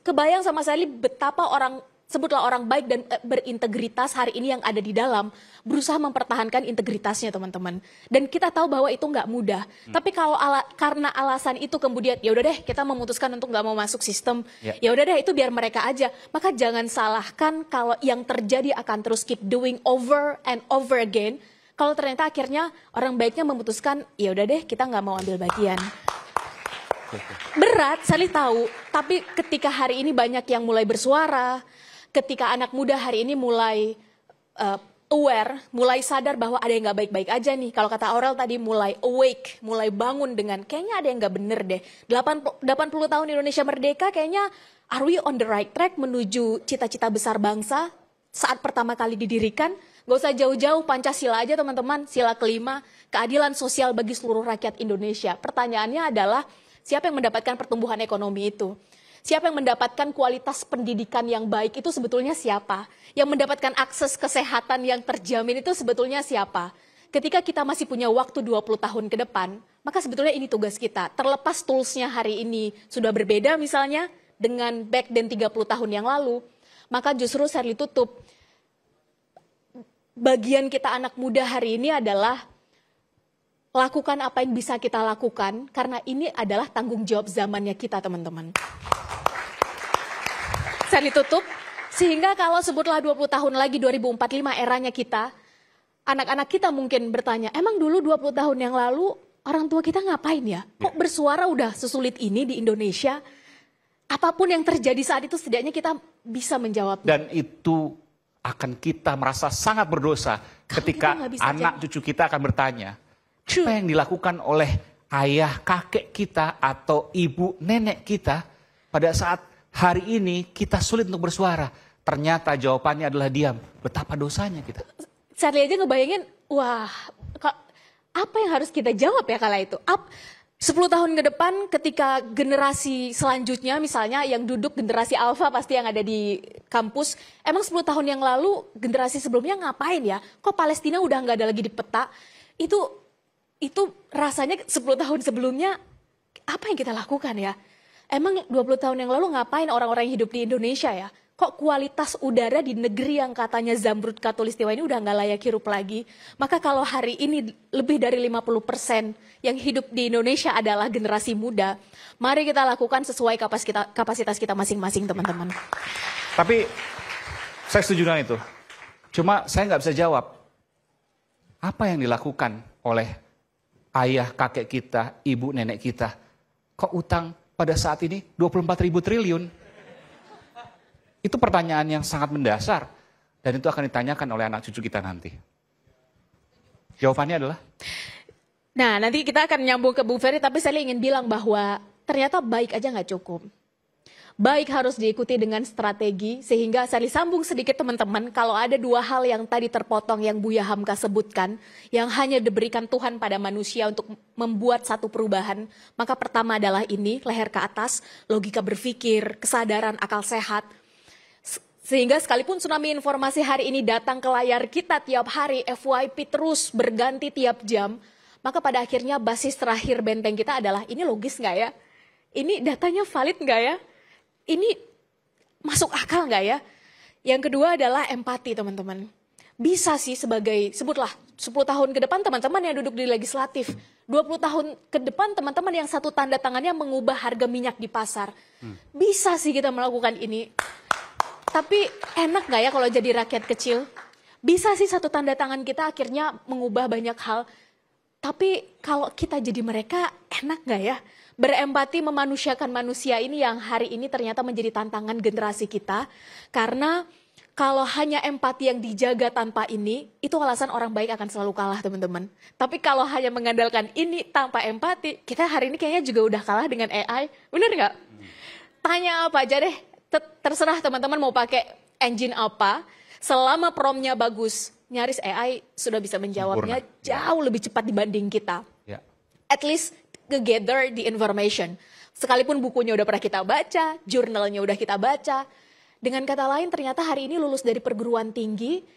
Speaker 16: kebayang sama saya betapa orang, sebutlah orang baik dan berintegritas hari ini yang ada di dalam, berusaha mempertahankan integritasnya teman-teman. Dan kita tahu bahwa itu nggak mudah. Tapi kalau karena alasan itu kemudian, ya udah deh kita memutuskan untuk nggak mau masuk sistem, ya udah deh itu biar mereka aja. Maka jangan salahkan kalau yang terjadi akan terus keep doing over and over again. Kalau ternyata akhirnya orang baiknya memutuskan, ya udah deh kita nggak mau ambil bagian. Berat, Sally tahu. Tapi ketika hari ini banyak yang mulai bersuara, ketika anak muda hari ini mulai aware, mulai sadar bahwa ada yang nggak baik-baik aja nih. Kalau kata Aurel tadi mulai awake, mulai bangun dengan kayaknya ada yang nggak bener deh. 80 tahun Indonesia merdeka, kayaknya are we on the right track menuju cita-cita besar bangsa saat pertama kali didirikan? Gak usah jauh-jauh, Pancasila aja teman-teman, sila kelima, keadilan sosial bagi seluruh rakyat Indonesia. Pertanyaannya adalah, siapa yang mendapatkan pertumbuhan ekonomi itu? Siapa yang mendapatkan kualitas pendidikan yang baik itu sebetulnya siapa? Yang mendapatkan akses kesehatan yang terjamin itu sebetulnya siapa? Ketika kita masih punya waktu 20 tahun ke depan, maka sebetulnya ini tugas kita. Terlepas toolsnya hari ini sudah berbeda misalnya dengan back then 30 tahun yang lalu, maka justru Shirley tutup. Bagian kita anak muda hari ini adalah lakukan apa yang bisa kita lakukan, karena ini adalah tanggung jawab zamannya kita, teman-teman. Saya ditutup, sehingga kalau sebutlah 20 tahun lagi 2045 eranya kita, anak-anak kita mungkin bertanya, emang dulu 20 tahun yang lalu orang tua kita ngapain ya? Kok bersuara udah sesulit ini di Indonesia? Apapun yang terjadi saat itu setidaknya kita bisa menjawab.
Speaker 2: Dan itu akan kita merasa sangat berdosa ketika anak cucu kita akan bertanya, apa yang dilakukan oleh ayah, kakek kita, atau ibu, nenek kita pada saat hari ini kita sulit untuk bersuara. Ternyata jawabannya adalah diam. Betapa dosanya kita.
Speaker 16: Saya aja ngebayangin, wah Apa yang harus kita jawab ya kala itu? 10 tahun ke depan ketika generasi selanjutnya misalnya yang duduk generasi alfa pasti yang ada di kampus. Emang 10 tahun yang lalu generasi sebelumnya ngapain ya? Kok Palestina udah nggak ada lagi di peta? Itu rasanya 10 tahun sebelumnya apa yang kita lakukan ya? Emang 20 tahun yang lalu ngapain orang-orang yang hidup di Indonesia ya? Kok kualitas udara di negeri yang katanya Zamrud Khatulistiwa ini udah nggak layak hirup lagi? Maka kalau hari ini lebih dari 50% yang hidup di Indonesia adalah generasi muda, mari kita lakukan sesuai kapasitas kita masing-masing, teman-teman.
Speaker 2: Tapi saya setuju dengan itu. Cuma saya nggak bisa jawab. Apa yang dilakukan oleh ayah, kakek kita, ibu, nenek kita? Kok utang pada saat ini 24.000 triliun? Itu pertanyaan yang sangat mendasar. Dan itu akan ditanyakan oleh anak cucu kita nanti. Jawabannya adalah?
Speaker 16: Nah, nanti kita akan nyambung ke Bu Ferry, tapi saya ingin bilang bahwa ternyata baik aja nggak cukup. Baik harus diikuti dengan strategi, sehingga saya sambung sedikit teman-teman, kalau ada dua hal yang tadi terpotong yang Buya Hamka sebutkan, yang hanya diberikan Tuhan pada manusia untuk membuat satu perubahan, maka pertama adalah ini, leher ke atas, logika berpikir, kesadaran, akal sehat. Sehingga sekalipun tsunami informasi hari ini datang ke layar kita tiap hari, FYP terus berganti tiap jam, maka pada akhirnya basis terakhir benteng kita adalah, ini logis nggak ya? Ini datanya valid nggak ya? Ini masuk akal nggak ya? Yang kedua adalah empati, teman-teman. Bisa sih sebagai, sebutlah 10 tahun ke depan teman-teman yang duduk di legislatif, 20 tahun ke depan teman-teman yang satu tanda tangannya mengubah harga minyak di pasar. Bisa sih kita melakukan ini. Tapi enak gak ya kalau jadi rakyat kecil? Bisa sih satu tanda tangan kita akhirnya mengubah banyak hal. Tapi kalau kita jadi mereka, enak gak ya? Berempati memanusiakan manusia ini yang hari ini ternyata menjadi tantangan generasi kita. Karena kalau hanya empati yang dijaga tanpa ini, itu alasan orang baik akan selalu kalah, teman-teman. Tapi kalau hanya mengandalkan ini tanpa empati, kita hari ini kayaknya juga udah kalah dengan AI. Bener gak? Tanya apa aja deh. Terserah teman-teman mau pakai engine apa, selama promnya bagus, nyaris AI sudah bisa menjawabnya jauh lebih cepat dibanding kita.
Speaker 2: Ya.
Speaker 16: At least gather the information. Sekalipun bukunya udah pernah kita baca, jurnalnya udah kita baca. Dengan kata lain ternyata hari ini lulus dari perguruan tinggi,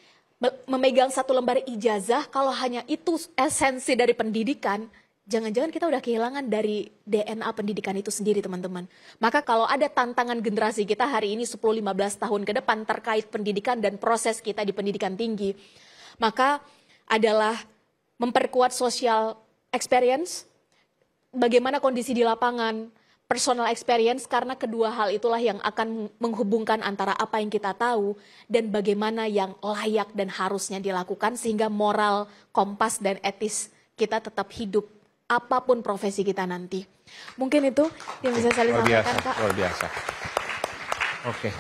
Speaker 16: memegang satu lembar ijazah, kalau hanya itu esensi dari pendidikan, jangan-jangan kita udah kehilangan dari DNA pendidikan itu sendiri, teman-teman. Maka kalau ada tantangan generasi kita hari ini 10-15 tahun ke depan terkait pendidikan dan proses kita di pendidikan tinggi, maka adalah memperkuat social experience, bagaimana kondisi di lapangan, personal experience, karena kedua hal itulah yang akan menghubungkan antara apa yang kita tahu dan bagaimana yang layak dan harusnya dilakukan sehingga moral, kompas, dan etis kita tetap hidup apapun profesi kita nanti. Mungkin itu yang bisa saya sampaikan, Kak.
Speaker 2: Luar biasa. Oke.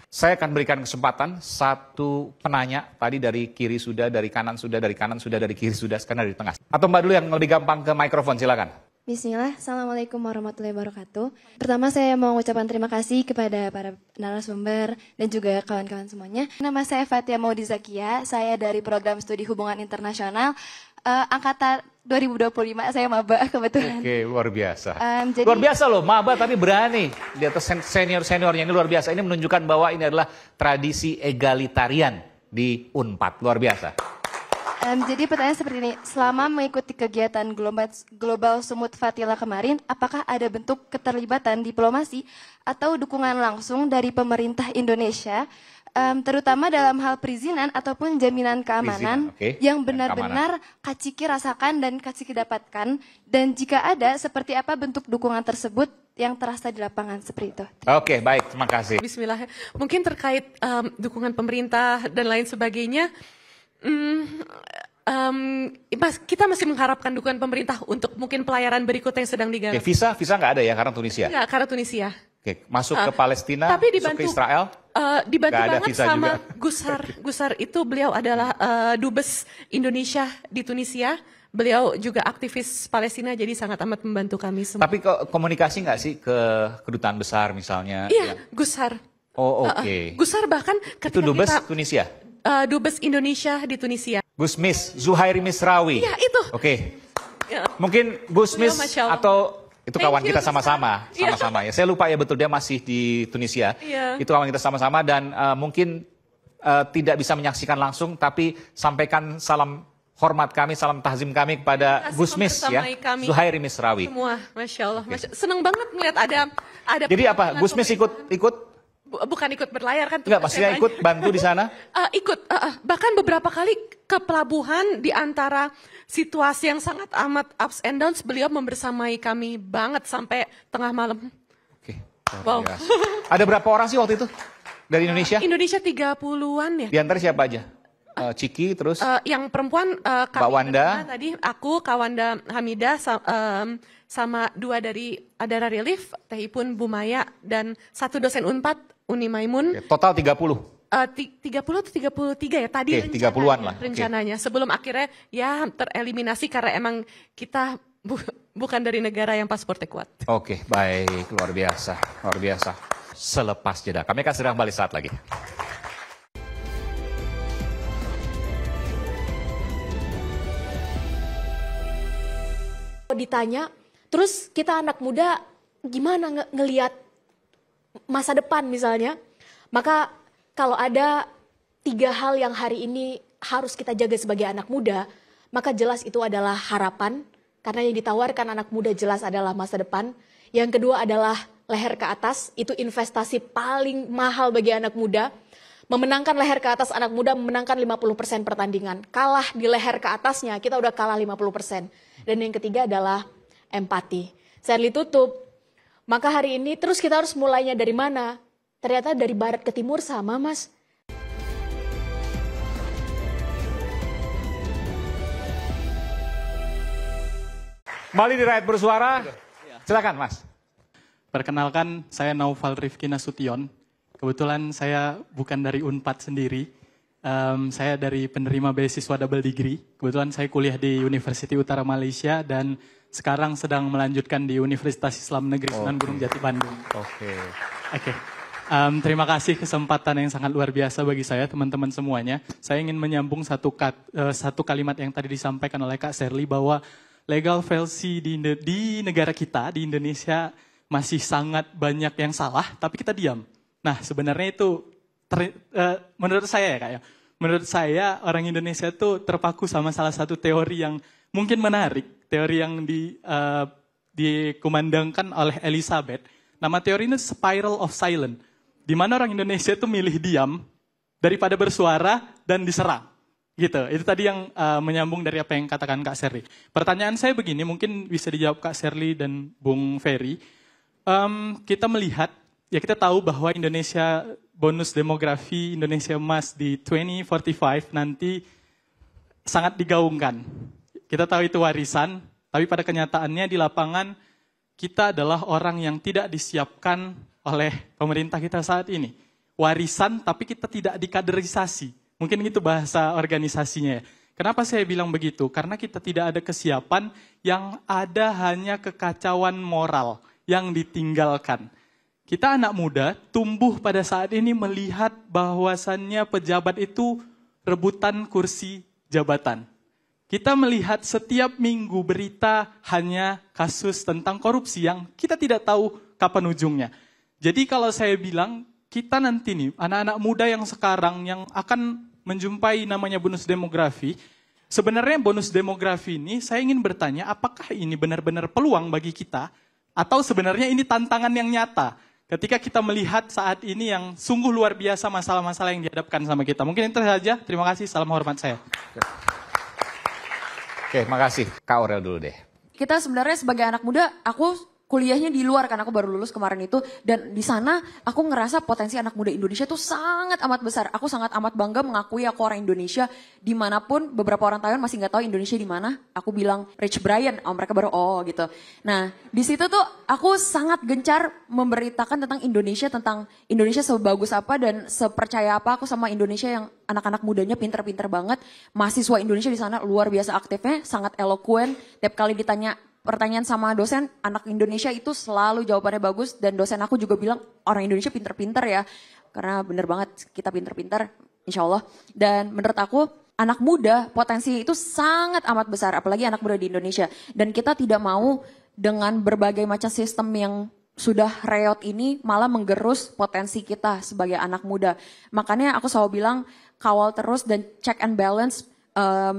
Speaker 2: Saya akan berikan kesempatan satu penanya, tadi dari kiri sudah, dari kanan sudah, dari kanan sudah, dari kiri sudah, sekarang dari tengah. Atau Mbak dulu yang lebih gampang ke mikrofon, silakan.
Speaker 18: Bismillah, Assalamualaikum warahmatullahi wabarakatuh. Pertama saya mau mengucapkan terima kasih kepada para narasumber dan juga kawan-kawan semuanya. Nama saya Fatia Maudi Zakia, saya dari program studi hubungan internasional, angkatan 2025, saya maba kebetulan.
Speaker 2: Oke, luar biasa.
Speaker 18: Jadi,
Speaker 2: luar biasa loh, maba tapi berani di atas senior-seniornya, ini luar biasa. Ini menunjukkan bahwa ini adalah tradisi egalitarian di UNPAD, luar biasa.
Speaker 18: Jadi pertanyaan seperti ini, selama mengikuti kegiatan Global Summit Fatila kemarin, apakah ada bentuk keterlibatan diplomasi atau dukungan langsung dari pemerintah Indonesia, terutama dalam hal perizinan ataupun jaminan keamanan yang benar-benar Kak Ciki rasakan dan Kak Ciki dapatkan, dan jika ada, seperti apa bentuk dukungan tersebut yang terasa di lapangan seperti itu?
Speaker 2: Oke, baik, terima kasih.
Speaker 1: Bismillah, mungkin terkait dukungan pemerintah dan lain sebagainya, kita masih mengharapkan dukungan pemerintah untuk mungkin pelayaran berikutnya yang sedang digarap.
Speaker 2: Visa nggak ada ya karena Tunisia?
Speaker 1: Enggak, karena Tunisia.
Speaker 2: Oke, masuk ke Palestina,
Speaker 1: tapi
Speaker 2: masuk ke Israel?
Speaker 1: Dibantu banget sama
Speaker 2: juga.
Speaker 1: Gusar itu beliau adalah Dubes Indonesia di Tunisia. Beliau juga aktivis Palestina, jadi sangat amat membantu kami semua.
Speaker 2: Tapi komunikasi nggak sih ke kedutaan besar misalnya?
Speaker 1: Iya, Gusar.
Speaker 2: Oh, oke.
Speaker 1: Gusar bahkan ketika
Speaker 2: itu Dubes
Speaker 1: kita,
Speaker 2: Tunisia?
Speaker 1: Dubes Indonesia di Tunisia.
Speaker 2: Gusmis, Zuhairi Misrawi.
Speaker 1: Iya, itu.
Speaker 2: Oke.
Speaker 1: Ya.
Speaker 2: Mungkin Gusmis
Speaker 1: Masya Allah.
Speaker 2: atau itu
Speaker 1: Thank
Speaker 2: kawan
Speaker 1: you,
Speaker 2: kita
Speaker 1: Ustaz.
Speaker 2: sama-sama,
Speaker 1: Iya.
Speaker 2: sama-sama ya. Saya lupa ya betul dia masih di Tunisia.
Speaker 1: Iya.
Speaker 2: Itu kawan kita sama-sama dan mungkin tidak bisa menyaksikan langsung, tapi sampaikan salam hormat kami, salam tahzim kami kepada
Speaker 1: Terima kasih
Speaker 2: Gusmis ya,
Speaker 1: membersamai kami.
Speaker 2: Zuhairi Misrawi.
Speaker 1: Semua, Masya Allah. Seneng banget ngeliat ada
Speaker 2: Jadi apa? Gusmis ikut
Speaker 1: bukan ikut berlayar kan?
Speaker 2: Enggak,
Speaker 1: tugas
Speaker 2: maksudnya
Speaker 1: saya
Speaker 2: ikut
Speaker 1: banyak.
Speaker 2: bantu di sana?
Speaker 1: Ikut, bahkan beberapa kali ke pelabuhan di antara situasi yang sangat amat ups and downs, beliau membersamai kami banget sampai tengah malam. Wow.
Speaker 2: Biasa. Ada berapa orang sih waktu itu dari Indonesia?
Speaker 1: Indonesia 30-an ya.
Speaker 2: Di antara siapa aja? Ciki terus?
Speaker 1: Yang perempuan kami
Speaker 2: Mbak Wanda.
Speaker 1: berdua tadi, aku, Kawanda Hamidah, sama dua dari Adara Relief, Teh Ipun, Bu Maya, dan satu dosen UNPAD, Uni Maimun.
Speaker 2: Total 30.
Speaker 1: 30 atau 33 ya tadi
Speaker 2: Oke, 30-an lah. Oke.
Speaker 1: rencananya. Sebelum akhirnya ya tereliminasi karena emang kita bukan dari negara yang paspornya kuat.
Speaker 2: Oke, baik. Luar biasa. Luar biasa. Selepas jeda. Kami akan segera kembali saat lagi.
Speaker 16: Ditanya, terus kita anak muda gimana ngelihat masa depan misalnya, maka kalau ada 3 hal yang hari ini harus kita jaga sebagai anak muda, maka jelas itu adalah harapan, karena yang ditawarkan anak muda jelas adalah masa depan. Yang kedua adalah leher ke atas, itu investasi paling mahal bagi anak muda. Memenangkan leher ke atas anak muda memenangkan 50% pertandingan. Kalah di leher ke atasnya, kita udah kalah 50%. Dan yang ketiga adalah empati. Shirley tutup. Maka hari ini terus kita harus mulainya dari mana? Ternyata dari barat ke timur sama, Mas.
Speaker 2: Kembali di Rakyat Bersuara. Silakan, Mas.
Speaker 19: Perkenalkan, saya Naufal Rifki Nasution. Kebetulan saya bukan dari UNPAD sendiri. Saya dari penerima beasiswa double degree. Kebetulan saya kuliah di University Utara Malaysia dan sekarang sedang melanjutkan di Universitas Islam Negeri Sunan Gunung Jati Bandung.
Speaker 2: Oke.
Speaker 19: Terima kasih kesempatan yang sangat luar biasa bagi saya, teman-teman semuanya. Saya ingin menyambung satu kalimat yang tadi disampaikan oleh Kak Shirley bahwa legal fallacy di negara kita, di Indonesia, masih sangat banyak yang salah, tapi kita diam. Nah, sebenarnya itu menurut saya ya Kak ya, menurut saya orang Indonesia itu terpaku sama salah satu teori yang mungkin menarik, teori yang dikumandangkan oleh Elizabeth. Nama teori ini spiral of silence, di mana orang Indonesia itu milih diam daripada bersuara dan diserang. Gitu, itu tadi yang menyambung dari apa yang katakan Kak Shirley. Pertanyaan saya begini, mungkin bisa dijawab Kak Shirley dan Bung Ferry. Kita melihat, ya kita tahu bahwa Indonesia bonus demografi Indonesia Emas di 2045 nanti sangat digaungkan. Kita tahu itu warisan, tapi pada kenyataannya di lapangan kita adalah orang yang tidak disiapkan oleh pemerintah kita saat ini. Warisan tapi kita tidak dikaderisasi. Mungkin itu bahasa organisasinya ya. Kenapa saya bilang begitu? Karena kita tidak ada kesiapan, yang ada hanya kekacauan moral yang ditinggalkan. Kita anak muda tumbuh pada saat ini melihat bahwasannya pejabat itu rebutan kursi jabatan. Kita melihat setiap minggu berita hanya kasus tentang korupsi yang kita tidak tahu kapan ujungnya. Jadi kalau saya bilang, kita nanti nih, anak-anak muda yang sekarang yang akan menjumpai namanya bonus demografi, sebenarnya bonus demografi ini saya ingin bertanya, apakah ini benar-benar peluang bagi kita, atau sebenarnya ini tantangan yang nyata, ketika kita melihat saat ini yang sungguh luar biasa masalah-masalah yang dihadapkan sama kita. Mungkin itu saja, terima kasih, salam hormat saya.
Speaker 2: Oke, makasih. Kak Aurel dulu deh.
Speaker 14: Kita sebenarnya sebagai anak muda, aku kuliahnya di luar karena aku baru lulus kemarin itu, dan di sana aku ngerasa potensi anak muda Indonesia itu sangat amat besar. Aku sangat amat bangga mengakui aku orang Indonesia dimanapun. Beberapa orang Taiwan masih nggak tahu Indonesia di mana. Aku bilang Rich Brian, mereka baru gitu. Nah di situ tuh aku sangat gencar memberitakan tentang Indonesia sebagus apa dan sepercaya apa aku sama Indonesia yang anak-anak mudanya pinter-pinter banget. Mahasiswa Indonesia di sana luar biasa aktifnya, sangat elokuen. Tiap kali ditanya pertanyaan sama dosen, anak Indonesia itu selalu jawabannya bagus, dan dosen aku juga bilang orang Indonesia pinter-pinter ya, karena bener banget kita pinter-pinter, insya Allah. Dan menurut aku anak muda, potensi itu sangat amat besar, apalagi anak muda di Indonesia. Dan kita tidak mau dengan berbagai macam sistem yang sudah reot ini malah menggerus potensi kita sebagai anak muda. Makanya aku selalu bilang kawal terus dan check and balance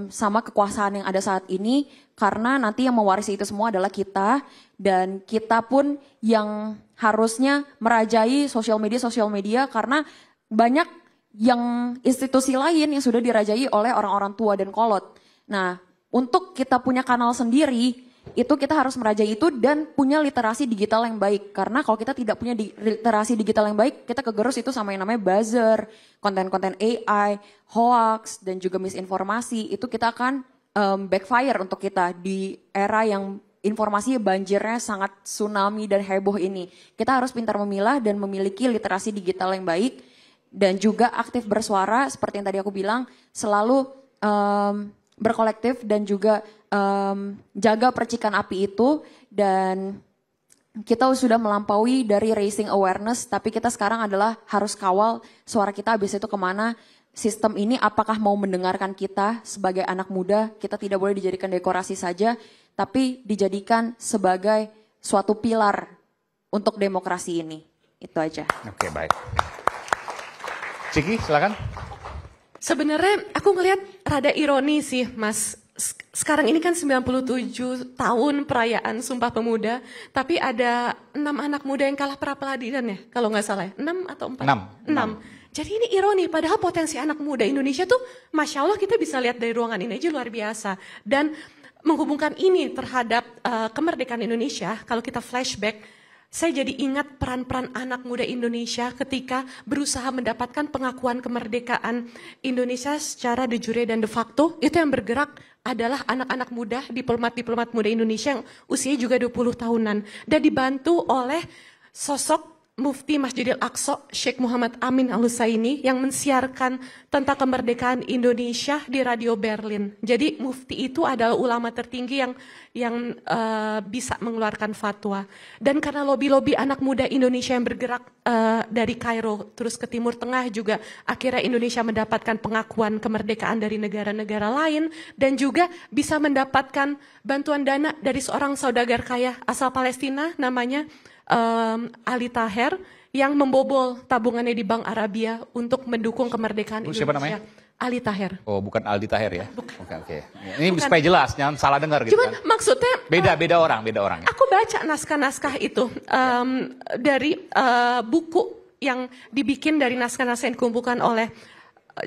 Speaker 14: sama kekuasaan yang ada saat ini, karena nanti yang mewarisi itu semua adalah kita, dan kita pun yang harusnya merajai sosial media karena banyak yang institusi lain yang sudah dirajai oleh orang-orang tua dan kolot. Nah, untuk kita punya kanal sendiri, itu kita harus merajai itu dan punya literasi digital yang baik. Karena kalau kita tidak punya literasi digital yang baik, kita kegerus itu sama yang namanya buzzer, konten-konten AI, hoax, dan juga misinformasi. Itu kita akan backfire untuk kita di era yang informasi banjirnya sangat tsunami dan heboh ini. Kita harus pintar memilah dan memiliki literasi digital yang baik. Dan juga aktif bersuara, seperti yang tadi aku bilang, selalu berkolektif dan juga jaga percikan api itu. Dan kita sudah melampaui dari raising awareness, tapi kita sekarang adalah harus kawal suara kita habis itu kemana. Sistem ini apakah mau mendengarkan kita sebagai anak muda? Kita tidak boleh dijadikan dekorasi saja, tapi dijadikan sebagai suatu pilar untuk demokrasi ini. Itu aja.
Speaker 2: Oke, baik. Ciki, silakan.
Speaker 1: Sebenarnya aku ngelihat rada ironi sih, Mas. Sekarang ini kan 97 tahun perayaan Sumpah Pemuda, tapi ada 6 anak muda yang kalah pra-peradilan ya, kalau nggak salah ya. 6 atau 4? 6. Jadi ini ironi, padahal potensi anak muda Indonesia tuh Masya Allah kita bisa lihat dari ruangan ini aja luar biasa. Dan menghubungkan ini terhadap kemerdekaan Indonesia, kalau kita flashback, saya jadi ingat peran-peran anak muda Indonesia ketika berusaha mendapatkan pengakuan kemerdekaan Indonesia secara de jure dan de facto. Itu yang bergerak adalah anak-anak muda, diplomat-diplomat muda Indonesia yang usianya juga 20 tahunan. Dan dibantu oleh sosok Mufti Masjidil Aqsa, Sheikh Muhammad Amin Al-Husaini yang mensiarkan tentang kemerdekaan Indonesia di Radio Berlin. Jadi Mufti itu adalah ulama tertinggi yang bisa mengeluarkan fatwa. Dan karena lobi-lobi anak muda Indonesia yang bergerak dari Kairo terus ke Timur Tengah juga, akhirnya Indonesia mendapatkan pengakuan kemerdekaan dari negara-negara lain dan juga bisa mendapatkan bantuan dana dari seorang saudagar kaya asal Palestina namanya Ali Taher yang membobol tabungannya di Bank Arabia untuk mendukung kemerdekaan Indonesia.
Speaker 2: Siapa namanya?
Speaker 1: Ali Taher.
Speaker 2: Oh, bukan Aldi Taher ya? Oke. Ini bukan. Supaya jelas, jangan salah dengar gitu.
Speaker 1: Cuman
Speaker 2: kan?
Speaker 1: maksudnya
Speaker 2: beda orang.
Speaker 1: Aku baca naskah-naskah itu dari buku yang dibikin dari naskah-naskah yang dikumpulkan oleh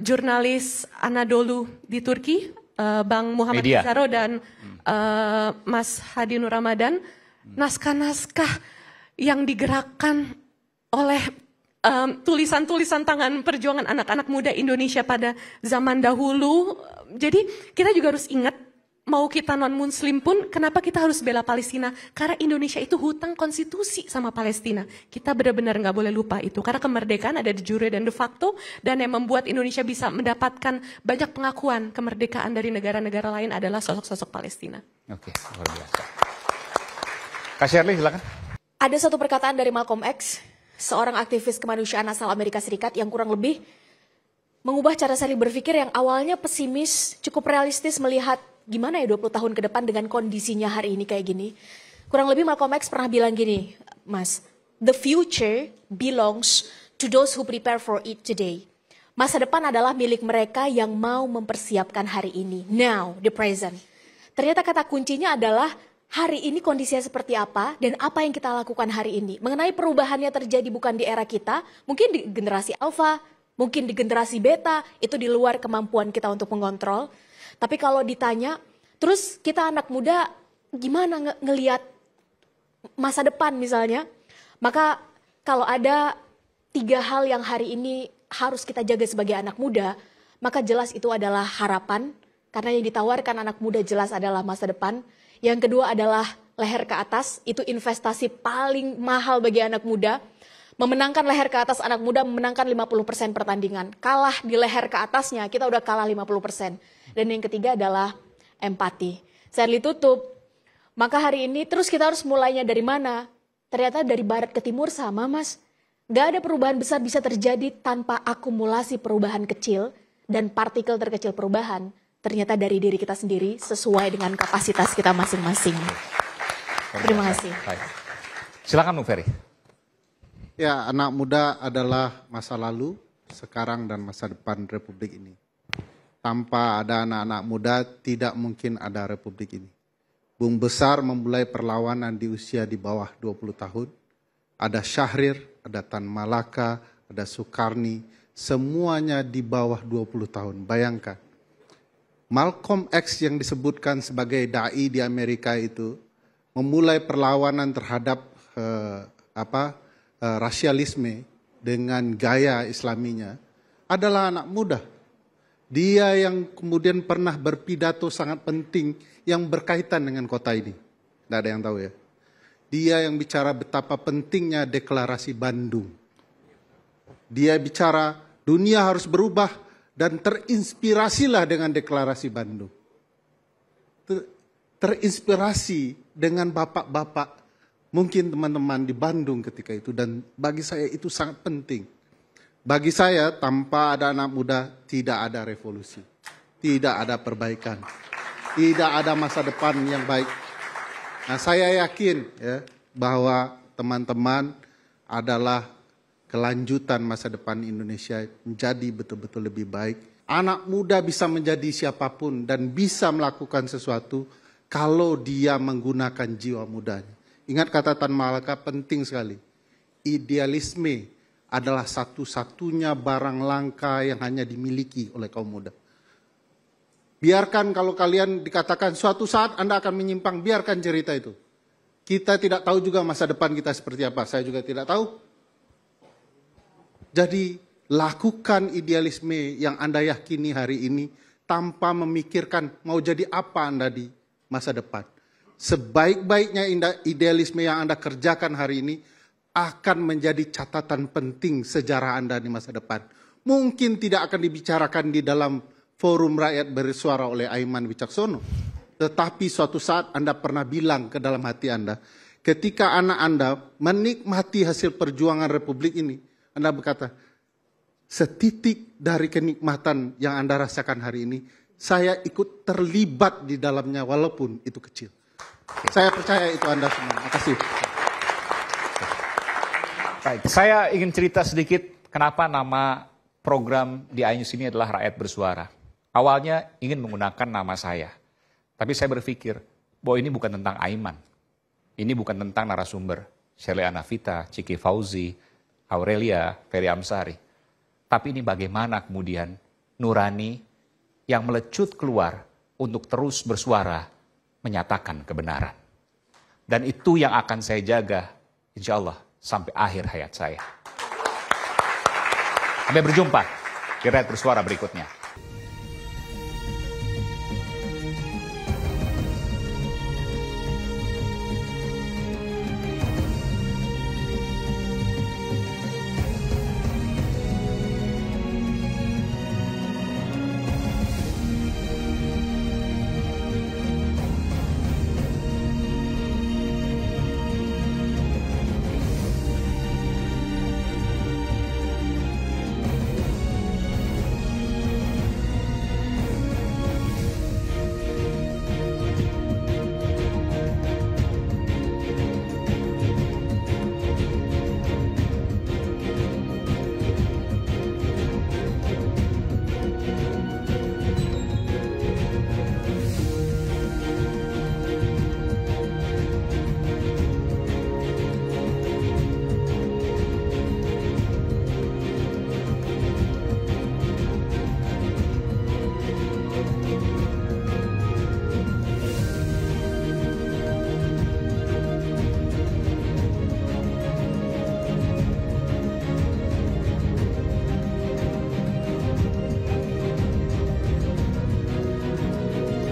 Speaker 1: jurnalis Anadolu di Turki, Bang Muhammad Zaro dan Mas Hadi Nur Ramadan. Naskah-naskah yang digerakkan oleh tulisan-tulisan tangan perjuangan anak-anak muda Indonesia pada zaman dahulu. Jadi kita juga harus ingat, mau kita non-muslim pun kenapa kita harus bela Palestina? Karena Indonesia itu hutang konstitusi sama Palestina. Kita benar-benar nggak boleh lupa itu. Karena kemerdekaan ada de jure dan de facto, dan yang membuat Indonesia bisa mendapatkan banyak pengakuan kemerdekaan dari negara-negara lain adalah sosok-sosok Palestina.
Speaker 2: Oke, luar biasa. Kak Shirley, silakan.
Speaker 16: Ada satu perkataan dari Malcolm X, seorang aktivis kemanusiaan asal Amerika Serikat yang kurang lebih mengubah cara saya berpikir yang awalnya pesimis, cukup realistis melihat gimana ya 20 tahun ke depan dengan kondisinya hari ini kayak gini. Kurang lebih Malcolm X pernah bilang gini, Mas, the future belongs to those who prepare for it today. Masa depan adalah milik mereka yang mau mempersiapkan hari ini. Now, the present. Ternyata kata kuncinya adalah hari ini kondisinya seperti apa dan apa yang kita lakukan hari ini. Mengenai perubahannya terjadi bukan di era kita, mungkin di generasi alfa, mungkin di generasi beta, itu di luar kemampuan kita untuk mengontrol. Tapi kalau ditanya, terus kita anak muda gimana ngelihat masa depan misalnya, maka kalau ada 3 hal yang hari ini harus kita jaga sebagai anak muda, maka jelas itu adalah harapan, karena yang ditawarkan anak muda jelas adalah masa depan. Yang kedua adalah leher ke atas, itu investasi paling mahal bagi anak muda. Memenangkan leher ke atas anak muda, memenangkan 50% pertandingan. Kalah di leher ke atasnya, kita udah kalah 50%. Dan yang ketiga adalah empati. Shirley tutup, maka hari ini terus kita harus mulainya dari mana? Ternyata dari barat ke timur sama, Mas. Gak ada perubahan besar bisa terjadi tanpa akumulasi perubahan kecil. Dan partikel terkecil perubahan ternyata dari diri kita sendiri sesuai dengan kapasitas kita masing-masing. Terima kasih.
Speaker 2: Baik. Silakan Bung Ferry.
Speaker 11: Ya, anak muda adalah masa lalu, sekarang dan masa depan Republik ini. Tanpa ada anak-anak muda, tidak mungkin ada Republik ini. Bung Besar memulai perlawanan di usia di bawah 20 tahun. Ada Syahrir, ada Tan Malaka, ada Soekarni, semuanya di bawah 20 tahun. Bayangkan, Malcolm X yang disebutkan sebagai da'i di Amerika itu memulai perlawanan terhadap rasialisme dengan gaya islaminya adalah anak muda. Dia yang kemudian pernah berpidato sangat penting yang berkaitan dengan kota ini. Tidak ada yang tahu ya. Dia yang bicara betapa pentingnya deklarasi Bandung. Dia bicara dunia harus berubah dan terinspirasilah dengan deklarasi Bandung. Terinspirasi dengan bapak-bapak, mungkin teman-teman di Bandung ketika itu, dan bagi saya itu sangat penting. Bagi saya, tanpa ada anak muda, tidak ada revolusi, tidak ada perbaikan, tidak ada masa depan yang baik. Nah, saya yakin ya, bahwa teman-teman adalah kelanjutan masa depan Indonesia menjadi betul-betul lebih baik. Anak muda bisa menjadi siapapun dan bisa melakukan sesuatu kalau dia menggunakan jiwa mudanya. Ingat kata Tan Malaka penting sekali. Idealisme adalah satu-satunya barang langka yang hanya dimiliki oleh kaum muda. Biarkan kalau kalian dikatakan suatu saat Anda akan menyimpang, biarkan cerita itu. Kita tidak tahu juga masa depan kita seperti apa, saya juga tidak tahu. Jadi lakukan idealisme yang Anda yakini hari ini tanpa memikirkan mau jadi apa Anda di masa depan. Sebaik-baiknya idealisme yang Anda kerjakan hari ini akan menjadi catatan penting sejarah Anda di masa depan. Mungkin tidak akan dibicarakan di dalam forum rakyat bersuara oleh Aiman Wicaksono. Tetapi suatu saat Anda pernah bilang ke dalam hati Anda, ketika anak Anda menikmati hasil perjuangan Republik ini, Anda berkata, setitik dari kenikmatan yang Anda rasakan hari ini, saya ikut terlibat di dalamnya walaupun itu kecil. Saya percaya itu Anda semua. Terima kasih.
Speaker 2: Baik, saya ingin cerita sedikit kenapa nama program di iNews ini adalah Rakyat Bersuara. Awalnya ingin menggunakan nama saya. Tapi saya berpikir bahwa ini bukan tentang Aiman. Ini bukan tentang narasumber. Shirley Anavita, Ciki Fauzi, Aurelia, Ferry Amsari. Tapi ini bagaimana kemudian nurani yang melecut keluar untuk terus bersuara menyatakan kebenaran. Dan itu yang akan saya jaga, insya Allah, sampai akhir hayat saya. Sampai berjumpa di Rakyat Bersuara berikutnya.